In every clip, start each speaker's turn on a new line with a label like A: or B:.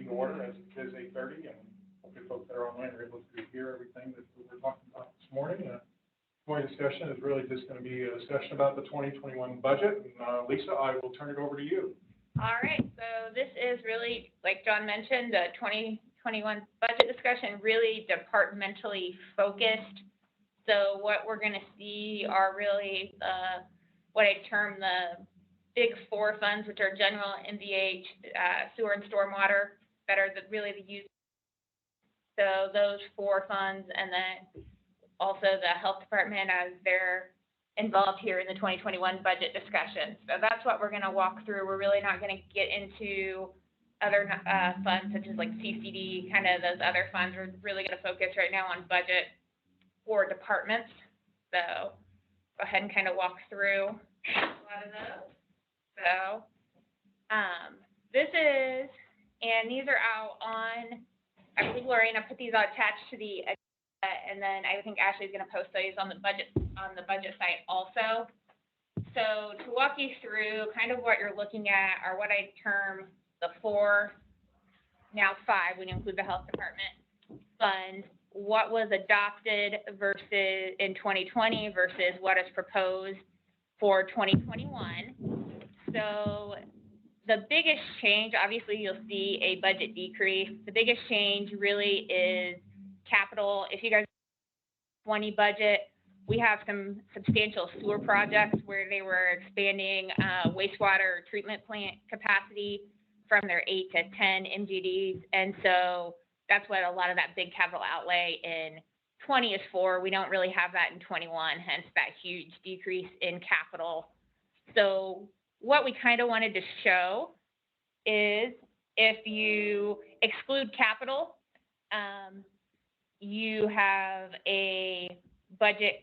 A: to order as it is 8:30, and hopefully folks that are online are able to hear everything that we're talking about this morning. Morning discussion is really just going to be a discussion about the 2021 budget. And, Lisa, I will turn it over to you.
B: All right, so this is really, like John mentioned, the 2021 budget discussion, really departmentally focused. So what we're going to see are really what I term the big four funds, which are general, MVH, sewer and stormwater, that are really the use. So those four funds, and then also the health department as they're involved here in the 2021 budget discussion. So that's what we're going to walk through. We're really not going to get into other funds such as like CCD, kind of those other funds. We're really going to focus right now on budget for departments. So go ahead and kind of walk through a lot of those. So this is, and these are out on, I believe Lorena put these all attached to the agenda, and then I think Ashley's going to post these on the budget site also. So to walk you through kind of what you're looking at are what I term the four, now five when you include the health department fund, what was adopted versus in 2020 versus what is proposed for 2021. So the biggest change, obviously you'll see a budget decrease. The biggest change really is capital. If you guys 20 budget, we have some substantial sewer projects where they were expanding wastewater treatment plant capacity from their 8 to 10 MGDs. And so that's what a lot of that big capital outlay in 20 is for. We don't really have that in 21, hence that huge decrease in capital. So what we kind of wanted to show is if you exclude capital, you have a budget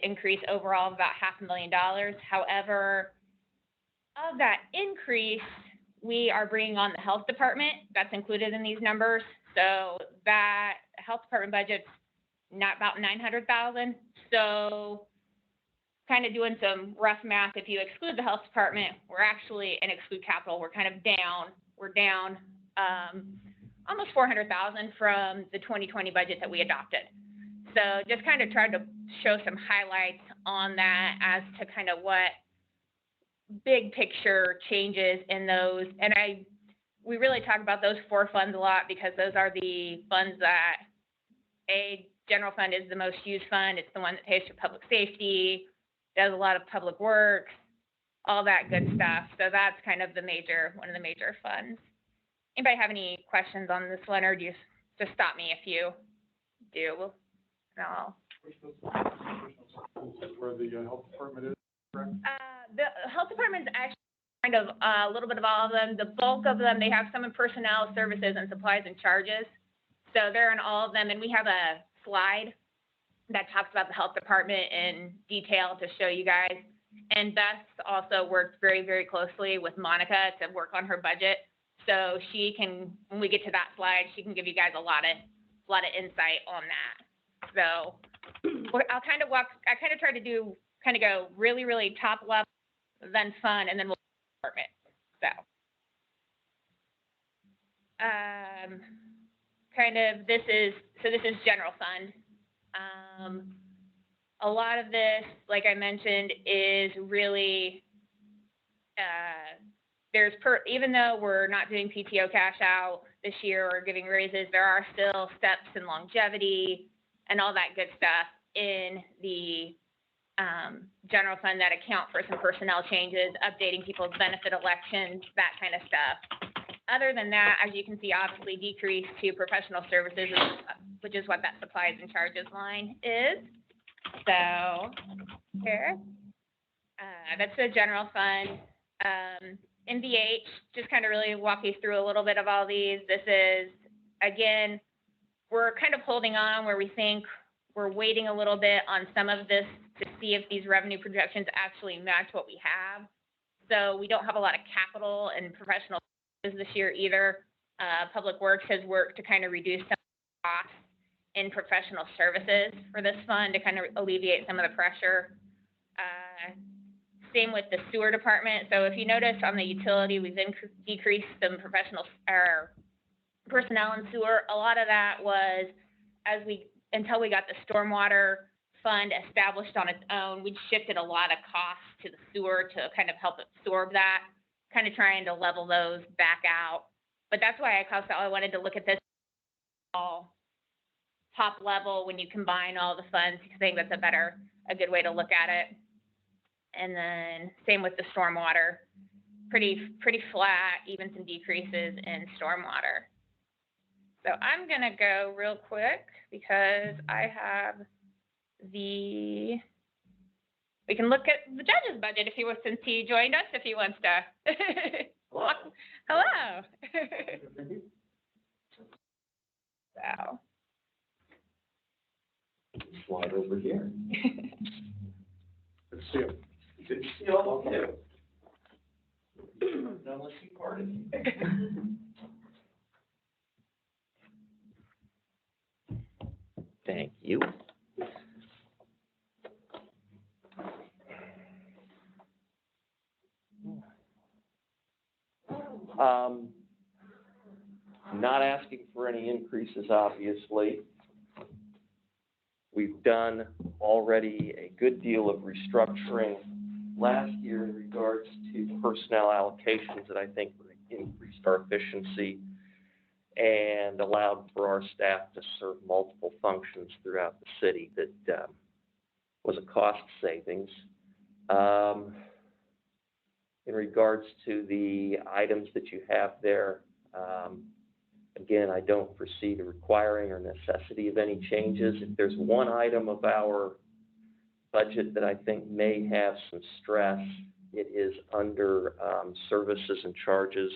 B: increase overall of about $500,000. However, of that increase, we are bringing on the health department. That's included in these numbers. So that health department budget's not about $900,000. So kind of doing some rough math, if you exclude the health department, we're actually, and exclude capital, we're kind of down. We're down almost $400,000 from the 2020 budget that we adopted. So just kind of tried to show some highlights on that as to kind of what big picture changes in those. And we really talk about those four funds a lot because those are the funds that general fund is the most used fund. It's the one that pays for public safety, does a lot of public works, all that good stuff. So that's kind of one of the major funds. Anybody have any questions on this one, or do you just stop me if you do? No.
A: Where the health department is, correct?
B: The health department is actually kind of a little bit of all of them. The bulk of them, they have some in personnel, services, and supplies and charges. So they're in all of them, and we have a slide that talks about the health department in detail to show you guys. And Beth also worked very, very closely with Monica to work on her budget. So she can, when we get to that slide, she can give you guys a lot of insight on that. So I'll kind of try to go really, really top level, then fun, and then we'll department. So this is general fund. A lot of this, like I mentioned, is really even though we're not doing PTO cash out this year or giving raises, there are still steps in longevity and all that good stuff in the general fund that account for some personnel changes, updating people's benefit elections, that kind of stuff. Other than that, as you can see, obviously decrease to professional services, which is what that supplies and charges line is. So here, that's the general fund. MVH, just kind of really walk you through a little bit of all these. This is, again, we're kind of holding on where we think we're waiting a little bit on some of this to see if these revenue projections actually match what we have. So we don't have a lot of capital and professional services this year either. Public Works has worked to kind of reduce some costs in professional services for this fund to kind of alleviate some of the pressure. Same with the sewer department. So if you notice on the utility, we've decreased some personnel and sewer, a lot of that was until we got the stormwater fund established on its own, we shifted a lot of costs to the sewer to kind of help absorb that, kind of trying to level those back out. But that's why I wanted to look at this all top level when you combine all the funds, because I think that's a good way to look at it. And then same with the stormwater, pretty flat, even some decreases in stormwater. So I'm gonna go real quick because I have we can look at the judge's budget if he wants, since he joined us, if he wants to. Hello. So.
C: Slide over here.
A: Good to see you.
C: Good to see all of you. Unless you parted. Thank you. Not asking for any increases, obviously. We've done already a good deal of restructuring last year in regards to personnel allocations that I think increased our efficiency and allowed for our staff to serve multiple functions throughout the city. That was a cost savings. In regards to the items that you have there, again, I don't foresee the requiring or necessity of any changes. If there's one item of our budget that I think may have some stress, it is under services and charges.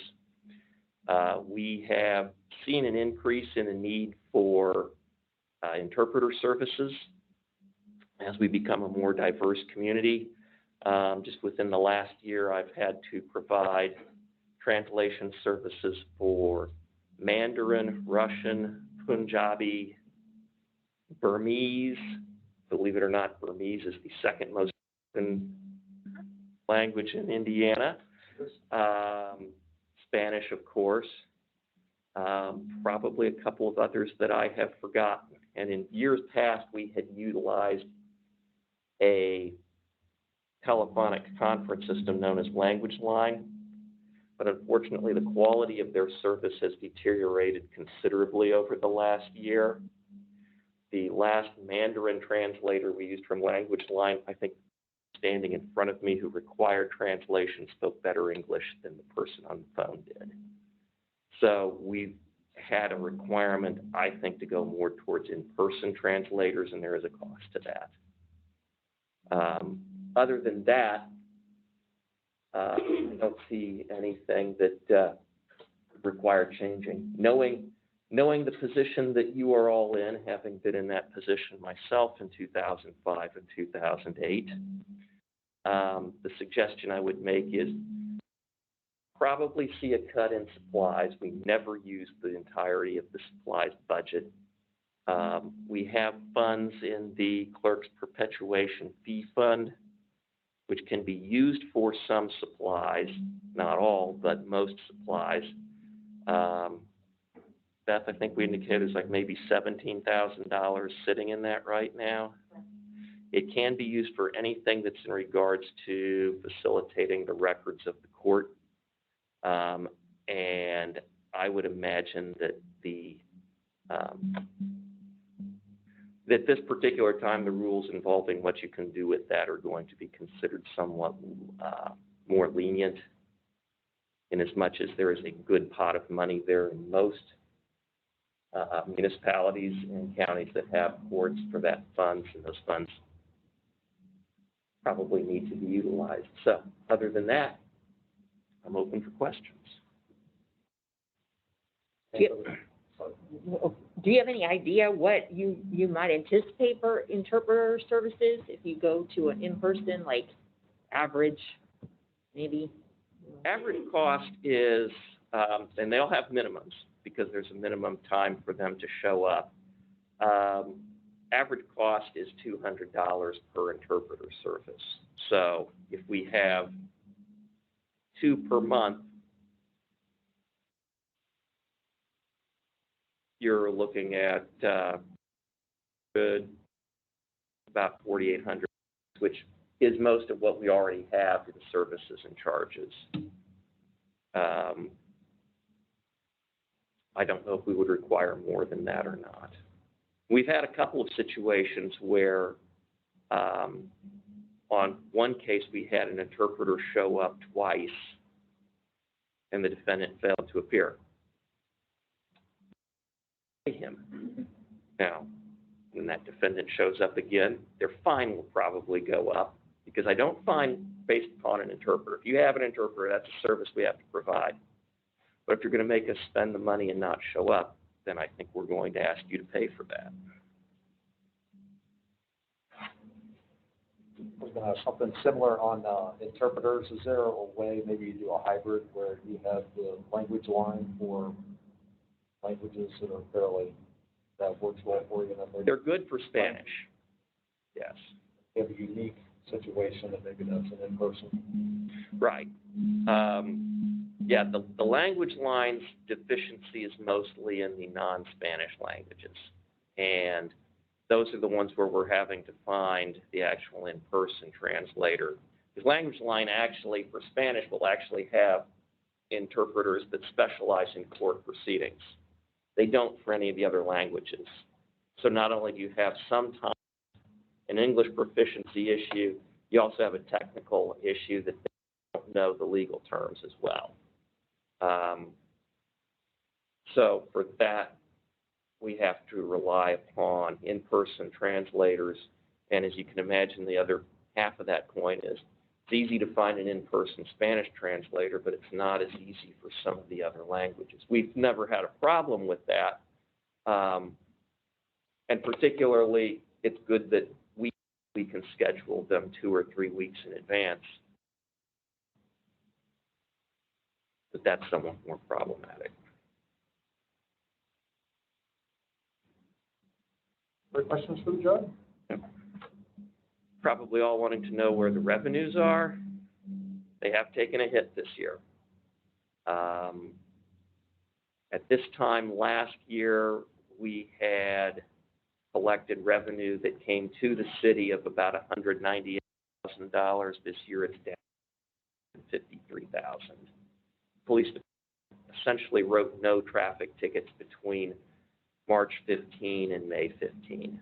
C: We have seen an increase in the need for interpreter services as we become a more diverse community. Just within the last year, I've had to provide translation services for Mandarin, Russian, Punjabi, Burmese. Believe it or not, Burmese is the second most spoken language in Indiana. Spanish, of course. Probably a couple of others that I have forgotten. And in years past, we had utilized a telephonic conference system known as Language Line. But unfortunately, the quality of their service has deteriorated considerably over the last year. The last Mandarin translator we used from Language Line, I think, standing in front of me who required translation spoke better English than the person on the phone did. So we've had a requirement, I think, to go more towards in-person translators, and there is a cost to that. Other than that, I don't see anything that require changing. Knowing the position that you are all in, having been in that position myself in 2005 and 2008, the suggestion I would make is probably see a cut in supplies. We never use the entirety of the supplies budget. We have funds in the clerk's perpetuation fee fund, which can be used for some supplies, not all, but most supplies. Beth, I think we indicated there's like maybe $17,000 sitting in that right now. It can be used for anything that's in regards to facilitating the records of the court. And I would imagine that at this particular time, the rules involving what you can do with that are going to be considered somewhat more lenient, in as much as there is a good pot of money there in most municipalities and counties that have courts for that funds, and those funds probably need to be utilized. So other than that, I'm open for questions.
D: Do you have any idea what you might anticipate for interpreter services if you go to an in-person, like average, maybe?
C: Average cost is, and they all have minimums because there's a minimum time for them to show up. Average cost is $200 per interpreter service. So if we have 2 per month, you're looking at, good, about 4,800, which is most of what we already have in services and charges. I don't know if we would require more than that or not. We've had a couple of situations where, on one case, we had an interpreter show up twice, and the defendant failed to appear. Him. Now, when that defendant shows up again, their fine will probably go up, because I don't fine based upon an interpreter. If you have an interpreter, that's a service we have to provide. But if you're going to make us spend the money and not show up, then I think we're going to ask you to pay for that.
E: Something similar on interpreters. Is there a way maybe you do a hybrid where you have the language line for languages that works well for you?
C: They're good for Spanish. Yes.
E: You have a unique situation that maybe that's an in-person.
C: Right. Yeah, the language line's deficiency is mostly in the non-Spanish languages. And those are the ones where we're having to find the actual in-person translator. The language line actually, for Spanish, will actually have interpreters that specialize in court proceedings. They don't for any of the other languages. So not only do you have sometimes an English proficiency issue, you also have a technical issue that they don't know the legal terms as well. So for that, we have to rely upon in-person translators. And as you can imagine, the other half of that coin is it's easy to find an in-person Spanish translator, but it's not as easy for some of the other languages. We've never had a problem with that. And particularly, it's good that we can schedule them 2 or 3 weeks in advance. But that's somewhat more problematic.
A: Other questions for the judge?
C: Probably all wanting to know where the revenues are. They have taken a hit this year. At this time last year, we had collected revenue that came to the city of about $198,000. This year it's down to $53,000. Police essentially wrote no traffic tickets between March 15 and May 15.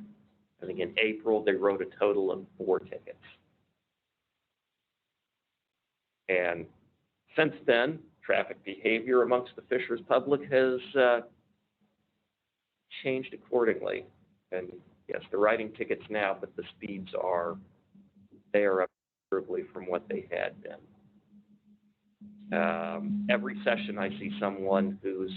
C: I think in April, they wrote a total of 4 tickets. And since then, traffic behavior amongst the Fishers public has changed accordingly. And yes, they're writing tickets now, but the speeds are up considerably from what they had been. Every session I see someone who's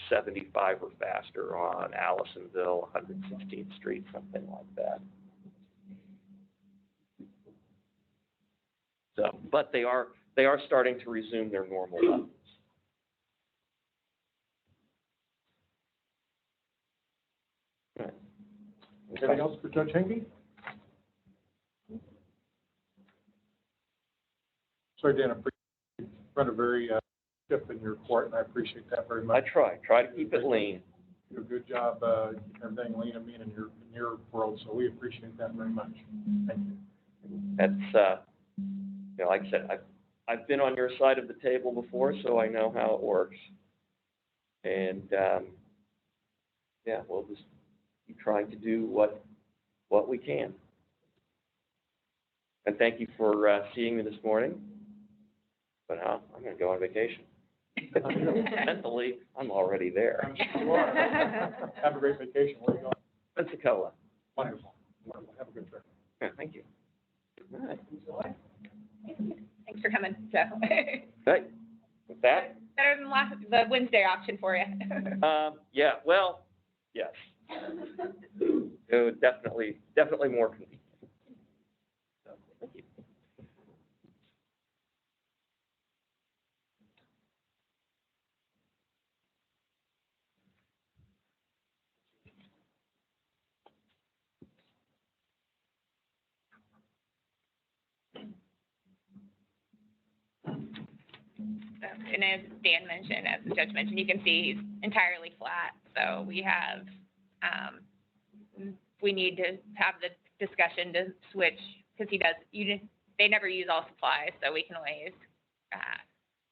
C: 75 or faster on Allisonville, 116th Street, something like that. So, but they are starting to resume their normal levels. Right.
A: Anything else for Judge Hingy? Sorry, Dan, I appreciate you run a very ship in your court, and I appreciate that very much.
C: I try to keep it lean.
A: You do a good job keeping everything lean and mean in your world, so we appreciate that very much. Thank you.
C: That's like I said, I've been on your side of the table before, so I know how it works. And we'll just keep trying to do what we can. And thank you for seeing me this morning. But now I'm going to go on vacation. Mentally, I'm already there.
A: You are. Have a great vacation. Where are you going?
C: Pensacola.
A: Wonderful. Wonderful. Have a good trip.
C: Yeah, thank you. All right.
B: Thanks for coming, so.
C: Right. With that?
B: Better than the Wednesday option for you.
C: Yeah, well, yes. Definitely more convenient. So, thank you.
B: And as Dan mentioned, as the judge mentioned, you can see he's entirely flat. So we have, we need to have the discussion to switch, because they never use all supplies, so we can always,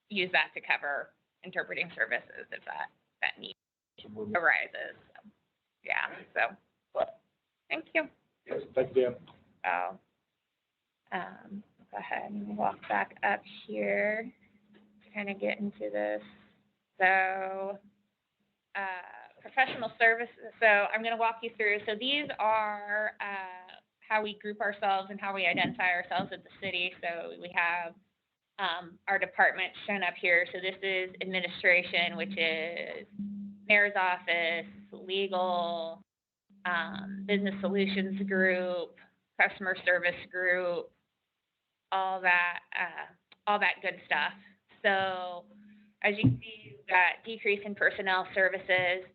B: use that to cover interpreting services if that need arises. So, yeah, so, thank you.
A: Yes, thank you, Dan.
B: So, go ahead and walk back up here, kind of get into this. So, professional services, so I'm gonna walk you through. So these are, how we group ourselves and how we identify ourselves at the city. So we have, our departments shown up here. So this is administration, which is mayor's office, legal, business solutions group, customer service group, all that good stuff. So as you can see, we've got decrease in personnel services.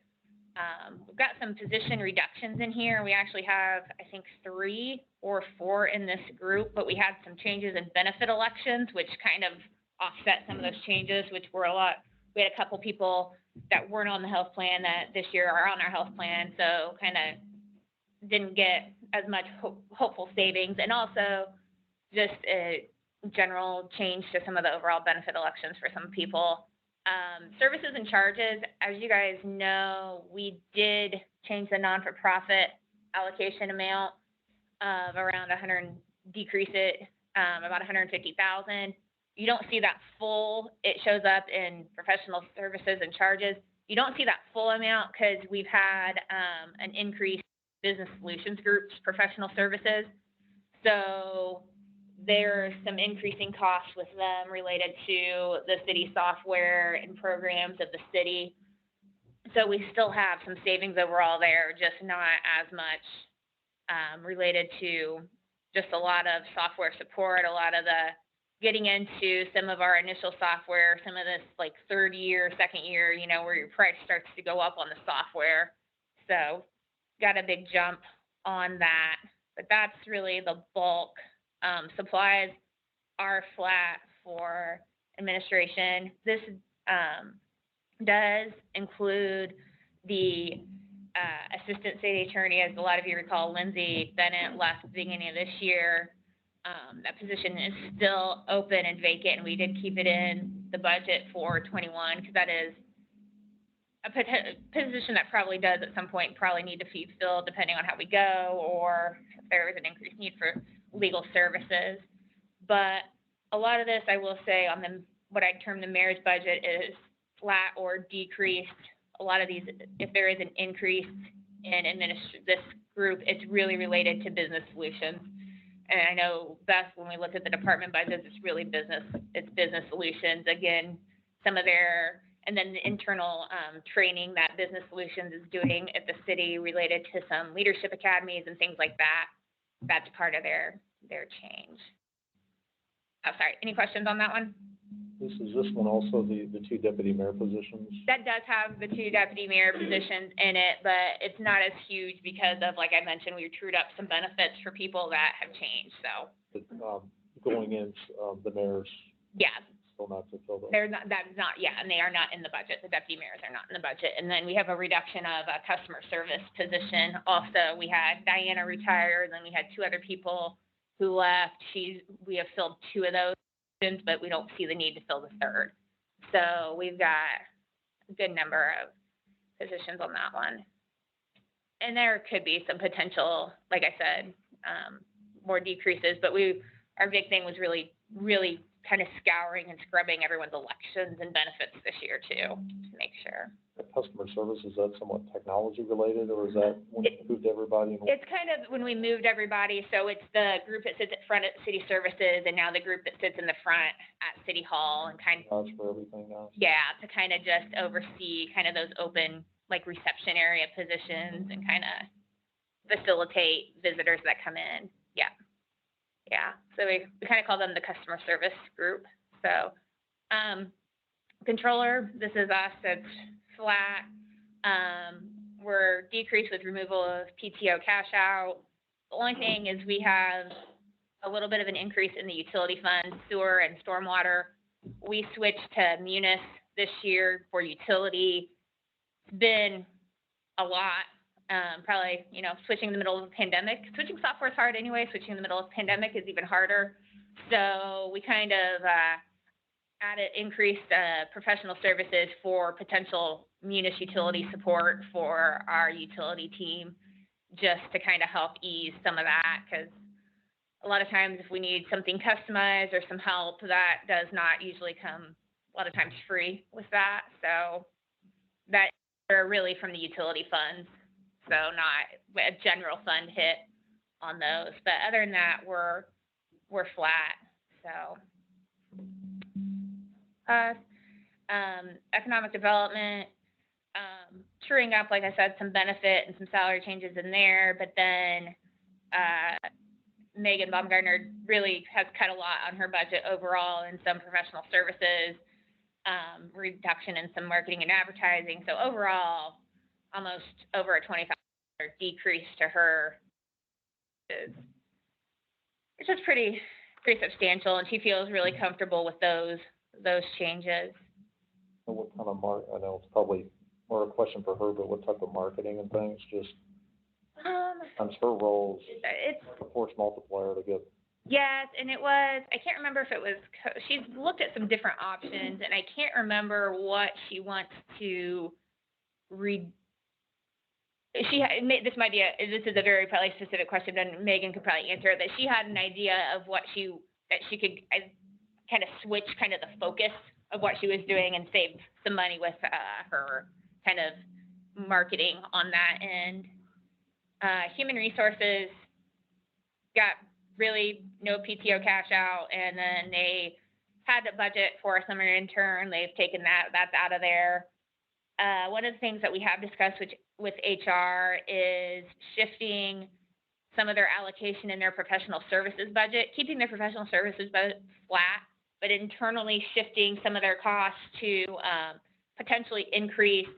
B: We've got some position reductions in here. We actually have, I think, 3 or 4 in this group, but we had some changes in benefit elections, which kind of offset some of those changes, which were a lot. We had a couple people that weren't on the health plan that this year are on our health plan, so kind of didn't get as much hopeful savings, and also just a general change to some of the overall benefit elections for some people. Services and charges, as you guys know, we did change the non-for-profit allocation amount of around decrease it, about 150,000. You don't see that full, it shows up in professional services and charges. You don't see that full amount because we've had an increase in business solutions groups, professional services. So there's some increasing costs with them related to the city software and programs of the city. So we still have some savings overall there, just not as much related to just a lot of software support, a lot of the getting into some of our initial software, some of this like third year, second year, you know, where your price starts to go up on the software. So got a big jump on that, but that's really the bulk. Supplies are flat for administration. This does include the assistant city attorney. As a lot of you recall, Lindsay Bennett left at the beginning of this year. That position is still open and vacant, and we did keep it in the budget for 21 because that is a position that probably does at some point probably need to be filled depending on how we go, or if there is an increased need for legal services. But a lot of this, I will say, on what I'd term the mayor's budget is flat or decreased. A lot of these, if there is an increase in this group, it's really related to business solutions. And I know, Beth, when we looked at the department budgets, it's really business solutions. Again, some of their, and then the internal training that business solutions is doing at the city related to some leadership academies and things like that. That's part of their change. Oh, sorry, any questions on that one?
E: Is this one also the 2 deputy mayor positions?
B: That does have the 2 deputy mayor positions in it, but it's not as huge because of, like I mentioned, we trued up some benefits for people that have changed, so.
E: But, going in, the mayor's
B: Yeah,
E: still not to fill those?
B: and they are not in the budget. The deputy mayors are not in the budget. And then we have a reduction of a customer service position. Also, we had Diana retire, and then we had 2 other people who left. We have filled 2 of those positions, but we don't see the need to fill the 3rd. So we've got a good number of positions on that one. And there could be some potential, like I said, more decreases, but our big thing was really, really kind of scouring and scrubbing everyone's elections and benefits this year too, to make sure.
E: The customer service, is that somewhat technology related, or is that when you moved everybody?
B: It's kind of when we moved everybody, so it's the group that sits at front at city services, and now the group that sits in the front at city hall, and kind of,
E: For everything now?
B: yeah, to kind of just oversee kind of those open, like reception area positions and kind of facilitate visitors that come in. Yeah. Yeah, so we kind of call them the customer service group. So, controller, this is us, it's flat. We're decreased with removal of PTO cash out. The only thing is we have a little bit of an increase in the utility funds, sewer and stormwater. We switched to Munis this year for utility. It's been a lot. Probably, switching in the middle of a pandemic. Switching software is hard anyway. Switching in the middle of a pandemic is even harder. So we kind of increased professional services for potential munis utility support for our utility team, just to kind of help ease some of that, because a lot of times if we need something customized or some help, that does not usually come a lot of times free with that. So that are really from the utility funds, so not a general fund hit on those. But other than that, we're flat. So economic development, truing up, like I said, some benefit and some salary changes in there, but then Megan Baumgartner really has cut a lot on her budget overall in some professional services, reduction in some marketing and advertising. So overall, almost over a $25 decrease to her, which is pretty substantial, and she feels really comfortable with those changes.
E: And what kind of I know it's probably more a question for her, but what type of marketing and things, just, times her roles,
B: It's
E: like a force multiplier to get.
B: yes, and it was, I can't remember if it was, she's looked at some different options, and I can't remember what she wants to this might be this is a very probably specific question, and Megan could probably answer it, that she had an idea of that she could kind of switch kind of the focus of what she was doing and save some money with her kind of marketing on that end. Human resources got really no PTO cash out, and then they had a budget for a summer intern. They've taken that's out of there. One of the things that we have discussed with HR is shifting some of their allocation in their professional services budget, keeping their professional services budget flat, but internally shifting some of their costs to potentially increase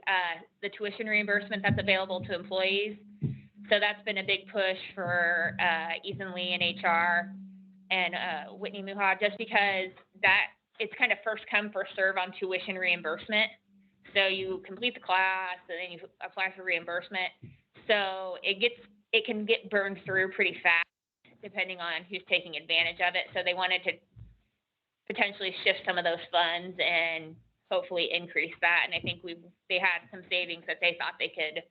B: the tuition reimbursement that's available to employees. So that's been a big push for Ethan Lee in HR and Whitney Muha, just because that it's kind of first come, first serve on tuition reimbursement. So you complete the class and then you apply for reimbursement. So it can get burned through pretty fast depending on who's taking advantage of it. So they wanted to potentially shift some of those funds and hopefully increase that. And I think they had some savings that they thought they could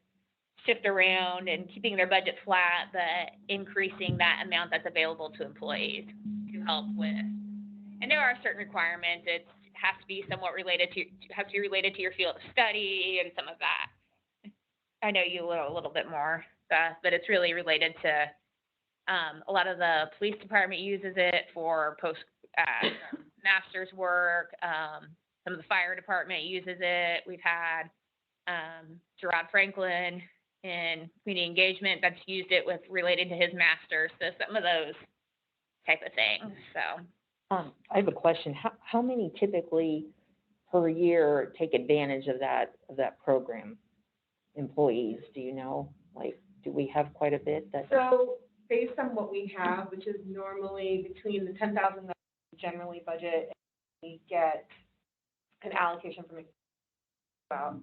B: shift around, and keeping their budget flat, but increasing that amount that's available to employees to help with. And there are certain requirements. It has to be somewhat related to your field of study and some of that. I know you a little bit more, but it's really related to a lot of the police department uses it for master's work. Some of the fire department uses it. We've had Gerard Franklin in community engagement that's used it related to his master's. So some of those type of things. So.
D: I have a question. How many typically per year take advantage of that program? Employees, do you know? Like, do we have quite a bit that?
F: So based on what we have, which is normally between the $10,000 generally budget, and we get an allocation from about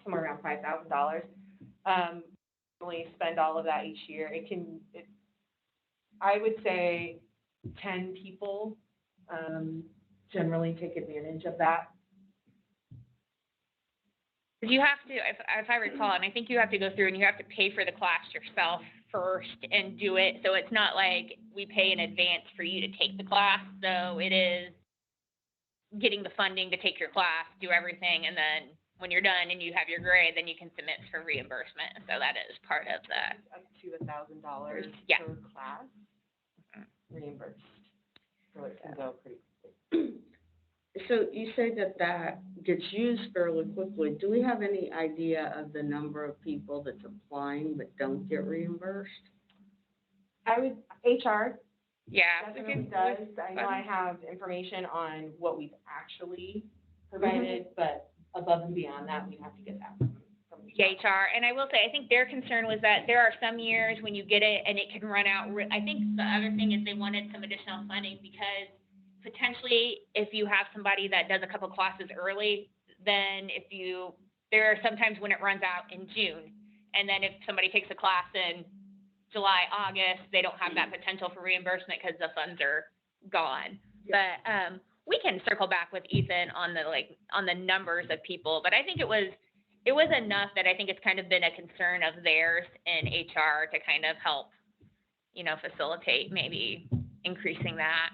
F: somewhere around $5,000. Normally spend all of that each year. I would say 10 people generally take advantage of that.
B: You have to, if I recall, and I think you have to go through and you have to pay for the class yourself first and do it. So it's not like we pay in advance for you to take the class. So it is getting the funding to take your class, do everything, and then when you're done and you have your grade, then you can submit for reimbursement. So that is part of that.
F: Up to $1,000
B: Yeah.
F: per class reimbursed. So it can go pretty quickly.
G: So you say that gets used fairly quickly. Do we have any idea of the number of people that's applying but don't get reimbursed?
F: HR
B: Yeah.
F: definitely does. I know I have information on what we've actually provided, but above and beyond that, we have to get that from
B: HR. And I will say, I think their concern was that there are some years when you get it and it can run out. I think the other thing is they wanted some additional funding because potentially if you have somebody that does a couple classes early, then there are sometimes when it runs out in June. And then if somebody takes a class in July, August, they don't have that potential for reimbursement because the funds are gone. But, we can circle back with Ethan on the numbers of people, but I think it was enough that I think it's kind of been a concern of theirs in HR to kind of help, facilitate maybe increasing that.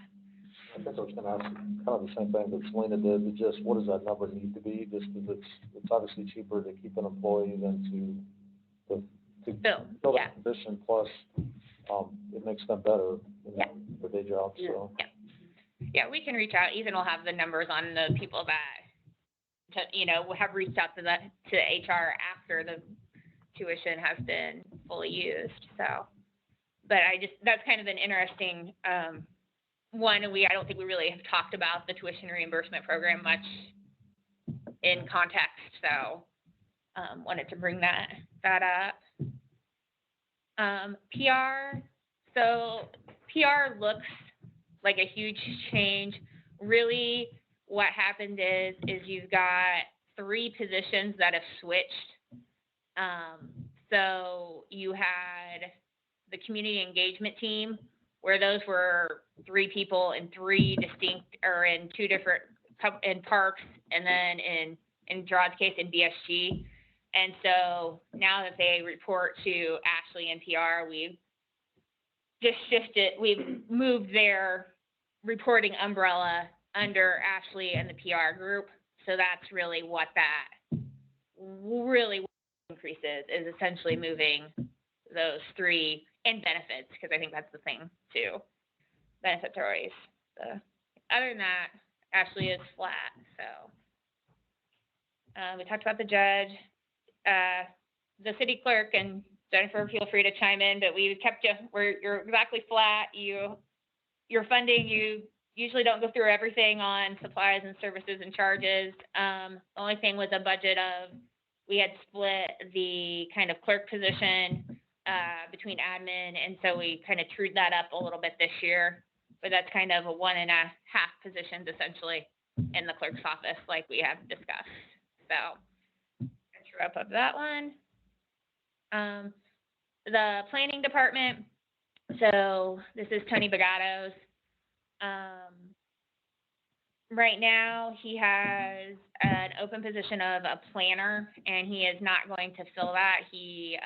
E: I think I was gonna ask kind of the same thing that Selena did, but just what does that number need to be? Just because it's obviously cheaper to keep an employee than to
B: Bill,
E: fill
B: yeah.
E: that position, plus, it makes them better in
B: Yeah.
E: their day job, so.
B: Yeah, we can reach out. Ethan will have the numbers on the people that, have reached out to HR after the tuition has been fully used, so. But that's kind of an interesting, one, and I don't think we really have talked about the tuition reimbursement program much in context, so, wanted to bring that up. PR, so PR looks like a huge change. Really, what happened is you've got 3 positions that have switched. So you had the community engagement team, where those were 3 people in 3 distinct, or in 2 different, in parks, and then in Gerard's case, in BSG. And so now that they report to Ashley and PR, we've moved their reporting umbrella under Ashley and the PR group. So that's really what that increases, is essentially moving those 3, and benefits, because I think that's the thing too. Benefits are always other than that, Ashley is flat, so. We talked about the judge, the city clerk, and Jennifer, feel free to chime in, but we kept you're exactly flat. Your funding, you usually don't go through everything on supplies and services and charges. The only thing was a budget of, we had split the kind of clerk position between admin, and so we kind of trued that up a little bit this year. But that's kind of a 1.5 positions essentially in the clerk's office, like we have discussed. So, true up of that one. The planning department. So this is Tony Bagatos. Right now, he has an open position of a planner, and he is not going to fill that. He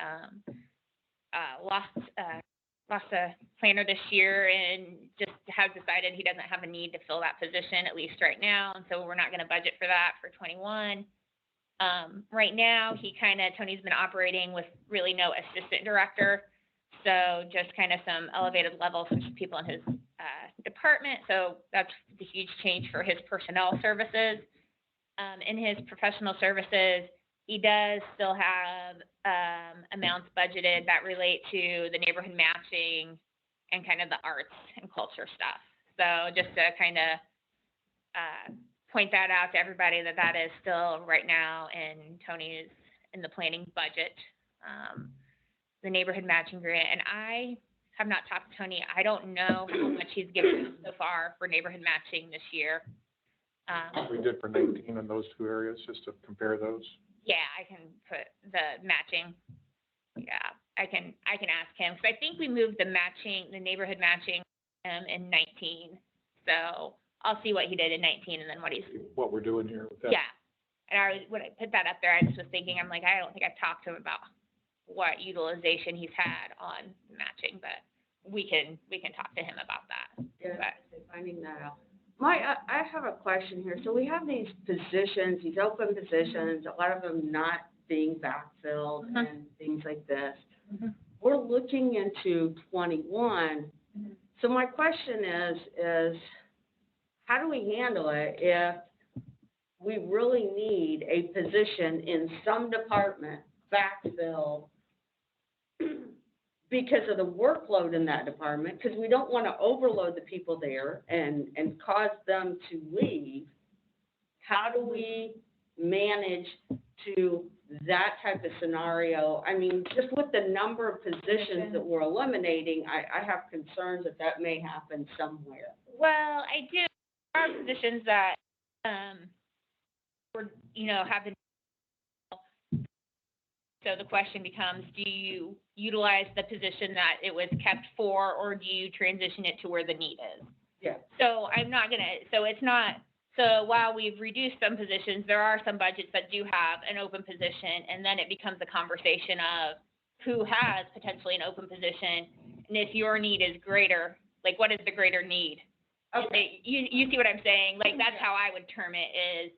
B: lost a planner this year, and just has decided he doesn't have a need to fill that position, at least right now, and so we're not going to budget for that for 21. Right now, Tony's been operating with really no assistant director, so just kind of some elevated levels of people in his department, so that's the huge change for his personnel services. In his professional services, he does still have amounts budgeted that relate to the neighborhood matching and kind of the arts and culture stuff. So just to kind of point that out to everybody, that is still right now in Tony's, in the planning budget, the neighborhood matching grant. And I have not talked to Tony. I don't know how much he's given so far for neighborhood matching this year.
A: We did for 19 in those 2 areas, just to compare those.
B: Yeah, I can put the matching. Yeah, I can ask him, because I think we moved the neighborhood matching in 19. So I'll see what he did in 19 and then
A: What we're doing here with that.
B: Yeah. And when I put that up there, I just was thinking, I'm like, I don't think I've talked to him about what utilization he's had on matching, but we can talk to him about that.
G: Yeah,
B: But
G: finding that out. I have a question here. So we have these positions, these open positions, a lot of them not being backfilled and things like this. We're looking into 21. So my question is how do we handle it if we really need a position in some department backfilled because of the workload in that department, because we don't want to overload the people there and cause them to leave? How do we manage to that type of scenario? I mean, just with the number of positions that we're eliminating, I have concerns that may happen somewhere.
B: well, I do. There are positions that have been So the question becomes, do you utilize the position that it was kept for, or do you transition it to where the need is?
G: Yeah.
B: So I'm not gonna, so it's not, so while we've reduced some positions, there are some budgets that do have an open position, and then it becomes a conversation of who has potentially an open position, and if your need is greater, like, what is the greater need?
G: Okay.
B: You see what I'm saying? Like, that's how I would term it, is,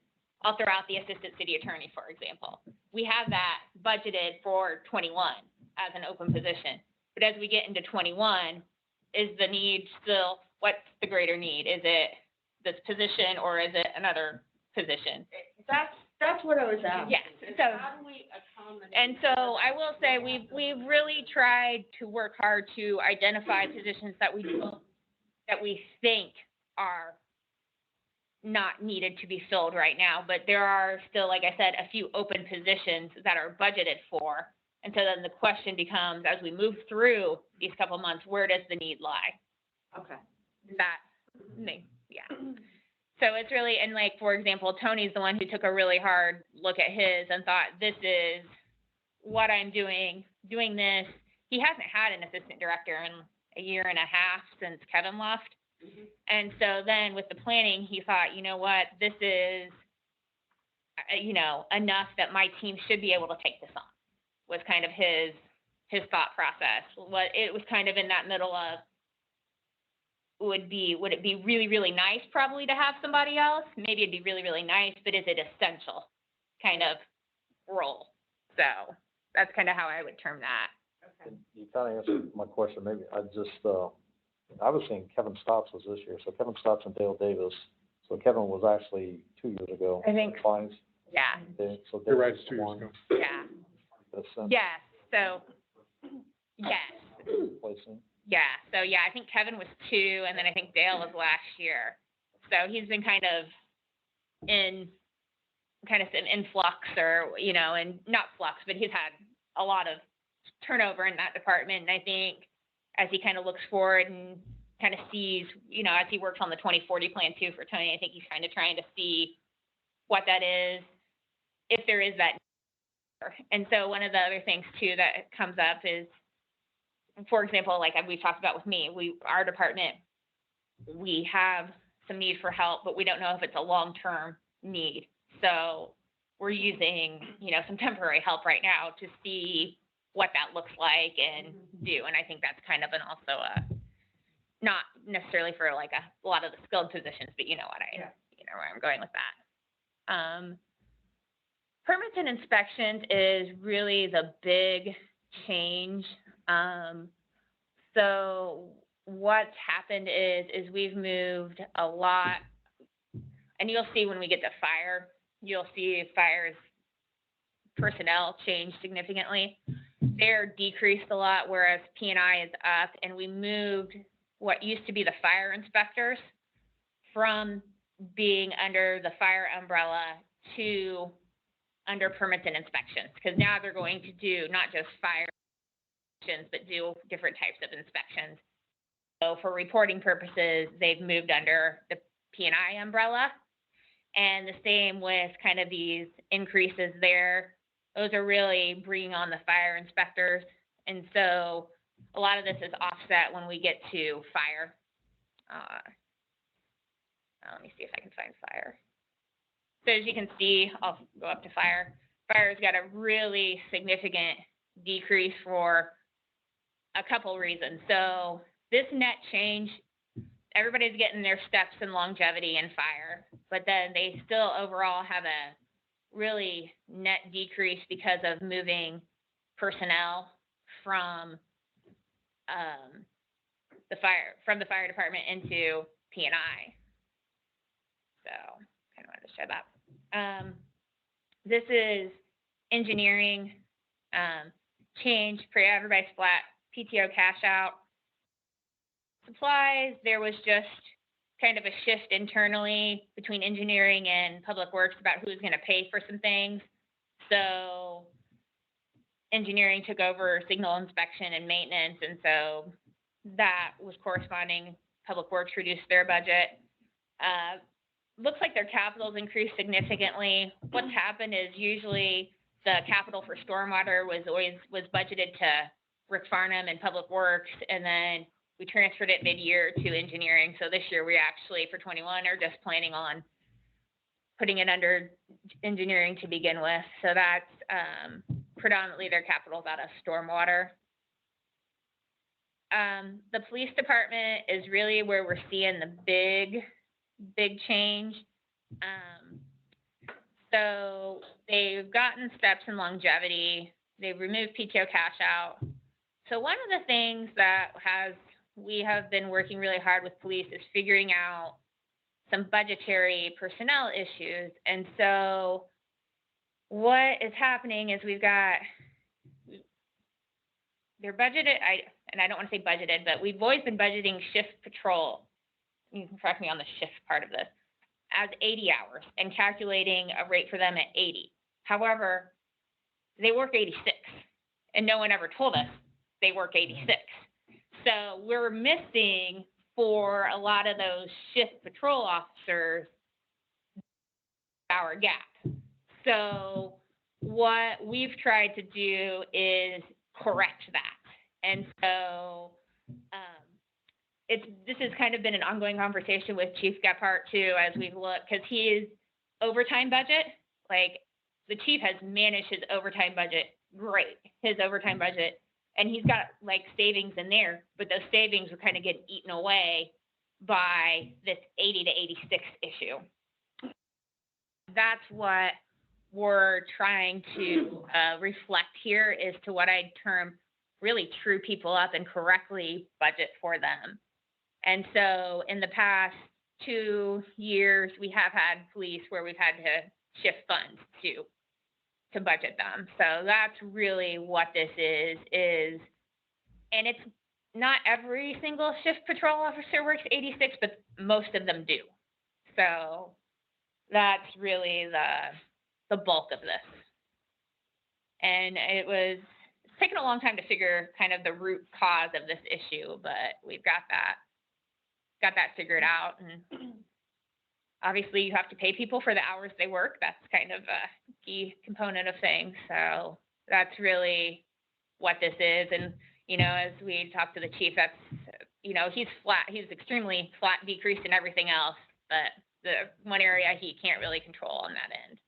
B: I'll throw out the assistant city attorney, for example. We have that budgeted for 21 as an open position, but as we get into 21, is the need still, what's the greater need? Is it this position, or is it another position?
G: That's what I was asking.
B: Yes,
G: is
B: so-
G: how do we accommodate?
B: And so I will say, we've really tried to work hard to identify positions that we think are not needed to be filled right now, but there are still, like I said, a few open positions that are budgeted for. And so then the question becomes, as we move through these couple months, where does the need lie?
G: Okay.
B: That, yeah. So it's really, and like, for example, Tony's the one who took a really hard look at his and thought, this is what I'm doing this. He hasn't had an assistant director in a year and a half since Kevin left. And so then with the planning, he thought, you know what, this is, enough that my team should be able to take this on, was kind of his thought process. It was kind of in that middle of, would it be really, really nice probably to have somebody else? Maybe it'd be really, really nice, but is it essential kind of role? So that's kind of how I would term that.
E: And you kind of answered my question, maybe, I was thinking Kevin Stotts was this year, so Kevin Stotts and Dale Davis, so Kevin was actually 2 years ago.
B: I think-
E: Fines.
B: Yeah,
E: So
A: You're
E: Dale
A: right,
E: was
A: it's 2 years
E: one.
A: ago.
B: yeah,
E: That's
B: yes, so, yes.
E: replacing.
B: Yeah, so yeah, I think Kevin was 2, and then I think Dale was last year. So he's been kind of in flux, or, and not flux, but he's had a lot of turnover in that department. And I think as he kind of looks forward and kind of sees, as he works on the 2040 plan too for Tony, I think he's kind of trying to see what that is, if there is that. And so one of the other things too that comes up is, for example, like we've talked about with me, our department, we have some need for help, but we don't know if it's a long-term need. So we're using, some temporary help right now to see what that looks like and do. And I think that's kind of not necessarily for like a lot of the skilled positions, but you know where I'm going with that. Permits and inspections is really the big change. So what's happened is we've moved a lot, and you'll see when we get to fire, you'll see fire's personnel change significantly. They're decreased a lot, whereas P&I is up, and we moved what used to be the fire inspectors from being under the fire umbrella to under permits and inspections, because now they're going to do not just fire inspections, but do different types of inspections. So for reporting purposes, they've moved under the P&I umbrella, and the same with kind of these increases there. Those are really bringing on the fire inspectors, and so a lot of this is offset when we get to fire. Let me see if I can find fire. So as you can see, I'll go up to fire. Fire's got a really significant decrease for a couple reasons. So this net change, everybody's getting their steps in longevity in fire, but then they still overall have a really net decrease because of moving personnel from the fire department into P&I. So kind of wanted to show that. This is engineering change, everybody's flat, PTO cash out. Supplies, there was just kind of a shift internally between engineering and public works about who's going to pay for some things. So engineering took over signal inspection and maintenance, and so that was corresponding. Public works reduced their budget. Looks like their capital's increased significantly. What's happened is usually the capital for stormwater was budgeted to Rick Farnham and Public Works, and then we transferred it mid-year to engineering. So this year, we actually, for 21, are just planning on putting it under engineering to begin with. So that's predominantly their capital out of stormwater. The police department is really where we're seeing the big change. So they've gotten steps in longevity. They've removed PTO cash out. So one of the things that we have been working really hard with police is figuring out some budgetary personnel issues. And so what is happening is we've got, they're budgeted, and I don't want to say budgeted, but we've always been budgeting shift patrol. You can correct me on the shift part of this, as 80 hours and calculating a rate for them at 80. However, they work 86, and no one ever told us they work 86. So we're missing, for a lot of those shift patrol officers, hour gap. So what we've tried to do is correct that. And so this has kind of been an ongoing conversation with Chief Gephardt too, as we've looked, because his overtime budget, like the chief has managed his overtime budget great, his overtime budget, and he's got like savings in there, but those savings are kind of getting eaten away by this 80 to 86 issue. That's what we're trying to reflect here, is to what I term really true people up and correctly budget for them. And so in the past 2 years, we have had police where we've had to shift funds to budget them. So that's really what this is, and it's not every single shift patrol officer works 86, but most of them do. So that's really the bulk of this. And it's taken a long time to figure kind of the root cause of this issue, but we've got that figured out. And obviously you have to pay people for the hours they work. That's kind of a key component of things. So that's really what this is. And, you know, as we talked to the chief, that's, you know, he's extremely flat, decreased in everything else, but the one area he can't really control on that end.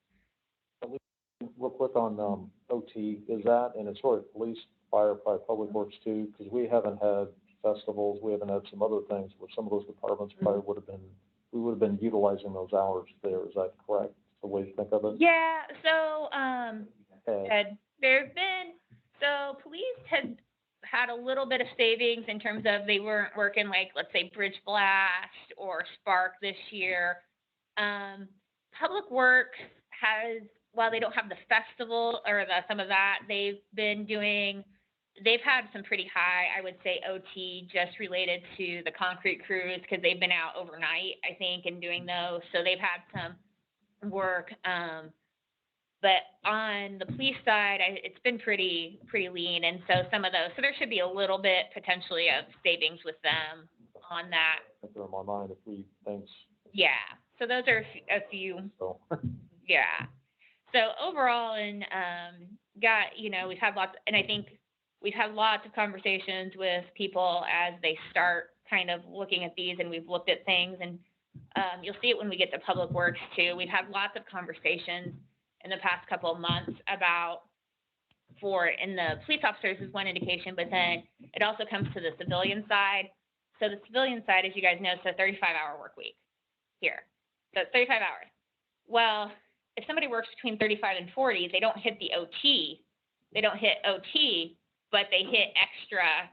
E: Real quick on OT, is that, and it's sort of police, fire, probably public works too, because we haven't had festivals, we haven't had some other things where some of those departments probably we would have been utilizing those hours there. Is that correct, the way you think of it?
B: Yeah, so police had a little bit of savings in terms of they weren't working like, let's say, Bridge Blast or Spark this year. Public Works has, while they don't have the festival or some of that, they've had some pretty high, I would say, OT just related to the concrete crews, because they've been out overnight, I think, and doing those. So they've had some work. But on the police side, it's been pretty lean. And so so there should be a little bit potentially of savings with them on that.
E: I think they're on my mind if we things.
B: Yeah. So those are a few.
E: So.
B: Yeah. So overall, and we've had lots, and I think we've had lots of conversations with people as they start kind of looking at these, and we've looked at things, and you'll see it when we get to Public Works too. We've had lots of conversations in the past couple of months about, in the police officers is one indication, but then it also comes to the civilian side. So the civilian side, as you guys know, is a 35-hour work week here. So it's 35 hours. Well, if somebody works between 35 and 40, they don't hit the OT. They don't hit OT, but they hit extra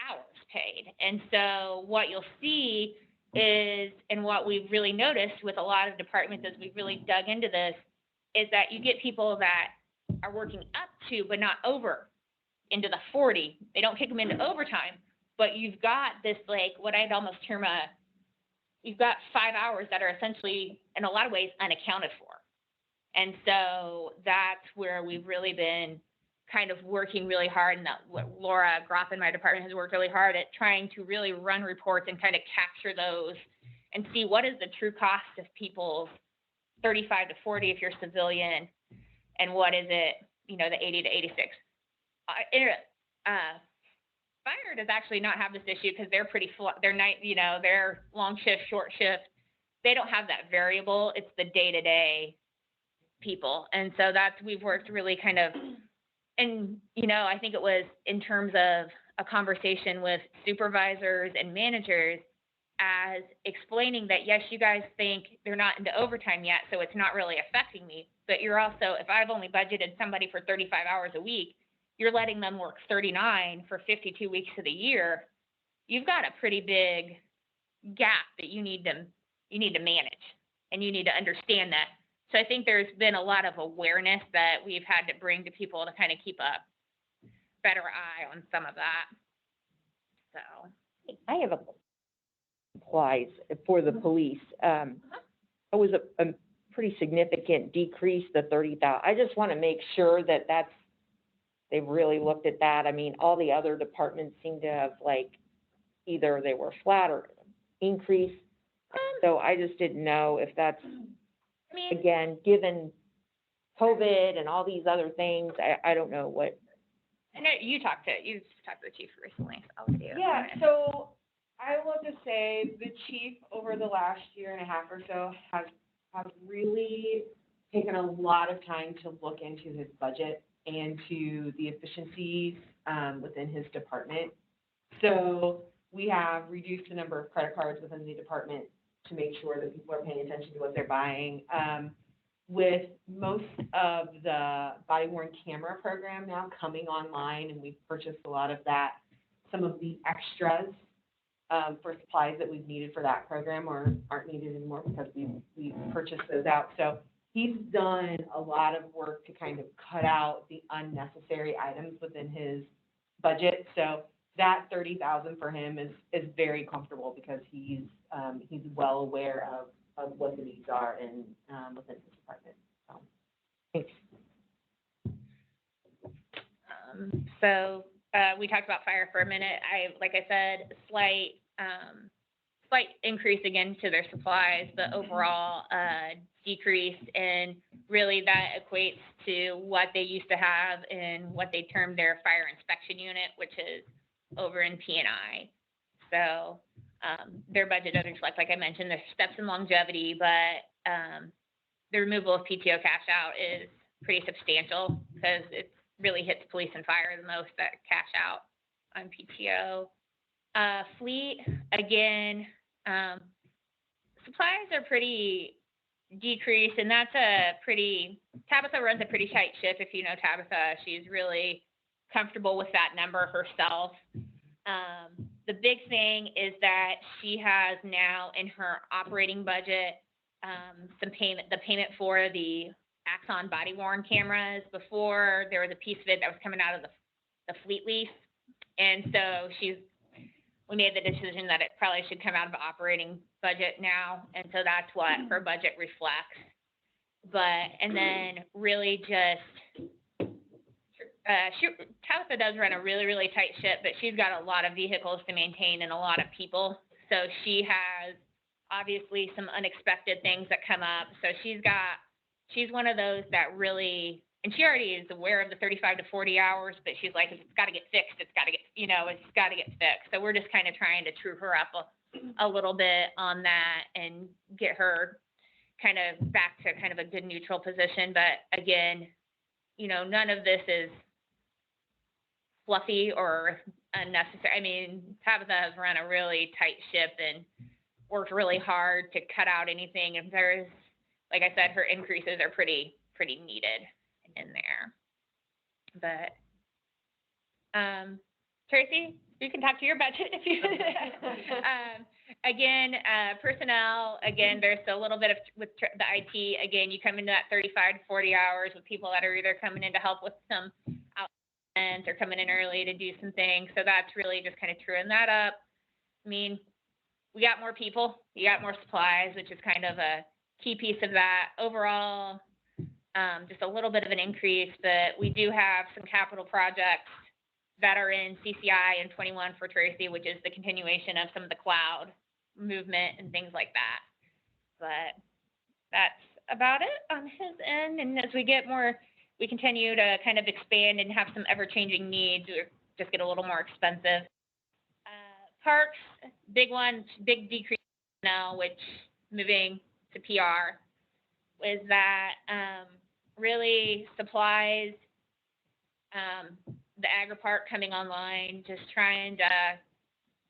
B: hours paid. And so what you'll see is, and what we've really noticed with a lot of departments as we've really dug into this, is that you get people that are working up to, but not over, into the 40. They don't kick them into overtime, but you've got this, like, what I'd almost term you've got 5 hours that are essentially, in a lot of ways, unaccounted for. And so that's where we've really been kind of working really hard, and that Laura Groff in my department has worked really hard at trying to really run reports and kind of capture those and see what is the true cost of people's 35 to 40 if you're civilian, and what is it, you know, the 80 to 86. Fire does actually not have this issue because they're pretty they're night, you know, they're long shift, short shift. They don't have that variable. It's the day-to-day people. And so we've worked really kind of, and, you know, I think it was in terms of a conversation with supervisors and managers as explaining that, yes, you guys think they're not into overtime yet, so it's not really affecting me. But you're also, if I've only budgeted somebody for 35 hours a week, you're letting them work 39 for 52 weeks of the year. You've got a pretty big gap that you need to manage, and you need to understand that. So I think there's been a lot of awareness that we've had to bring to people to kind of keep a better eye on some of that. So
D: I have applies for the police. It was a pretty significant decrease, the 30,000. I just want to make sure that they've really looked at that. I mean, all the other departments seem to have, like, either they were flat or increased. So I just didn't know if that's,
B: I mean,
D: again, given COVID and all these other things, I don't know what.
B: I know you've talked to the chief recently, so I'll let you.
F: Yeah, so I will just say the chief over the last year and a half or so has really taken a lot of time to look into his budget and to the efficiencies within his department. So we have reduced the number of credit cards within the department to make sure that people are paying attention to what they're buying. With most of the body-worn camera program now coming online, and we've purchased a lot of that, some of the extras for supplies that we've needed for that program aren't needed anymore because we've purchased those out. So he's done a lot of work to kind of cut out the unnecessary items within his budget. So that 30,000 for him is very comfortable because he's well aware of what the needs are in within his department. So thanks.
B: So we talked about fire for a minute. Like I said, slight increase again to their supplies, but overall decrease, and really that equates to what they used to have in what they termed their fire inspection unit, which is over in P&I. So their budget doesn't reflect, like I mentioned, there's steps in longevity, but the removal of PTO cash out is pretty substantial because it really hits police and fire the most that cash out on PTO. Fleet, again, supplies are pretty decreased, and that's Tabitha runs a pretty tight ship. If you know Tabitha, she's really comfortable with that number herself. The big thing is that she has now in her operating budget the payment for the Axon body-worn cameras. Before, there was a piece of it that was coming out of the fleet lease, and so we made the decision that it probably should come out of the operating budget now, and so that's what her budget reflects. And then really just Tabitha does run a really, really tight ship, but she's got a lot of vehicles to maintain and a lot of people. So she has obviously some unexpected things that come up. So she's one of those that really, and she already is aware of the 35 to 40 hours, but she's like, if it's got to get fixed, it's got to get fixed. So we're just kind of trying to true her up a little bit on that and get her kind of back to kind of a good neutral position. But again, none of this is fluffy or unnecessary. I mean, Tabitha has run a really tight ship and worked really hard to cut out anything. And there's, like I said, her increases are pretty needed in there. But Tracy, you can talk to your budget if you again, personnel, again, there's a little bit of with the IT, again, you come into that 35 to 40 hours with people that are either coming in to help with some outings or coming in early to do some things. So that's really just kind of truing that up. I mean, we got more people, you got more supplies, which is kind of a key piece of that. Overall, just a little bit of an increase, but we do have some capital projects that are in CCI and 21 for Tracy, which is the continuation of some of the cloud movement and things like that. But that's about it on his end. And as we get more we continue to kind of expand and have some ever-changing needs, or just get a little more expensive. Parks, big one, big decrease now, which moving to PR, is that really supplies, the agri park coming online, just trying to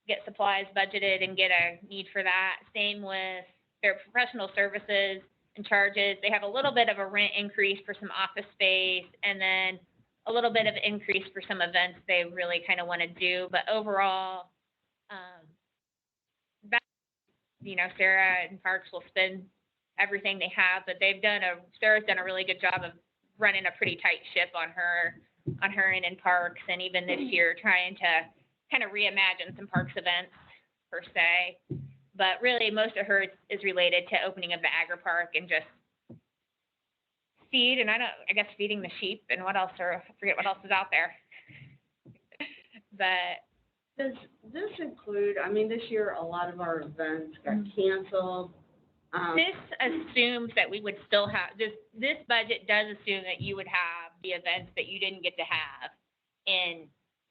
B: get supplies budgeted and get a need for that. Same with their professional services and charges. They have a little bit of a rent increase for some office space, and then a little bit of increase for some events they really kind of want to do. But overall, Sarah and Parks will spend everything they have, but Sarah's done a really good job of running a pretty tight ship on her end in Parks, and even this year trying to kind of reimagine some Parks events per se. But really, most of hers is related to opening of the agri park and just feed, and I guess feeding the sheep and what else, or I forget what else is out there. But
G: Does this include, I mean, this year, a lot of our events got canceled.
B: this assumes that we would still have, this budget does assume that you would have the events that you didn't get to have in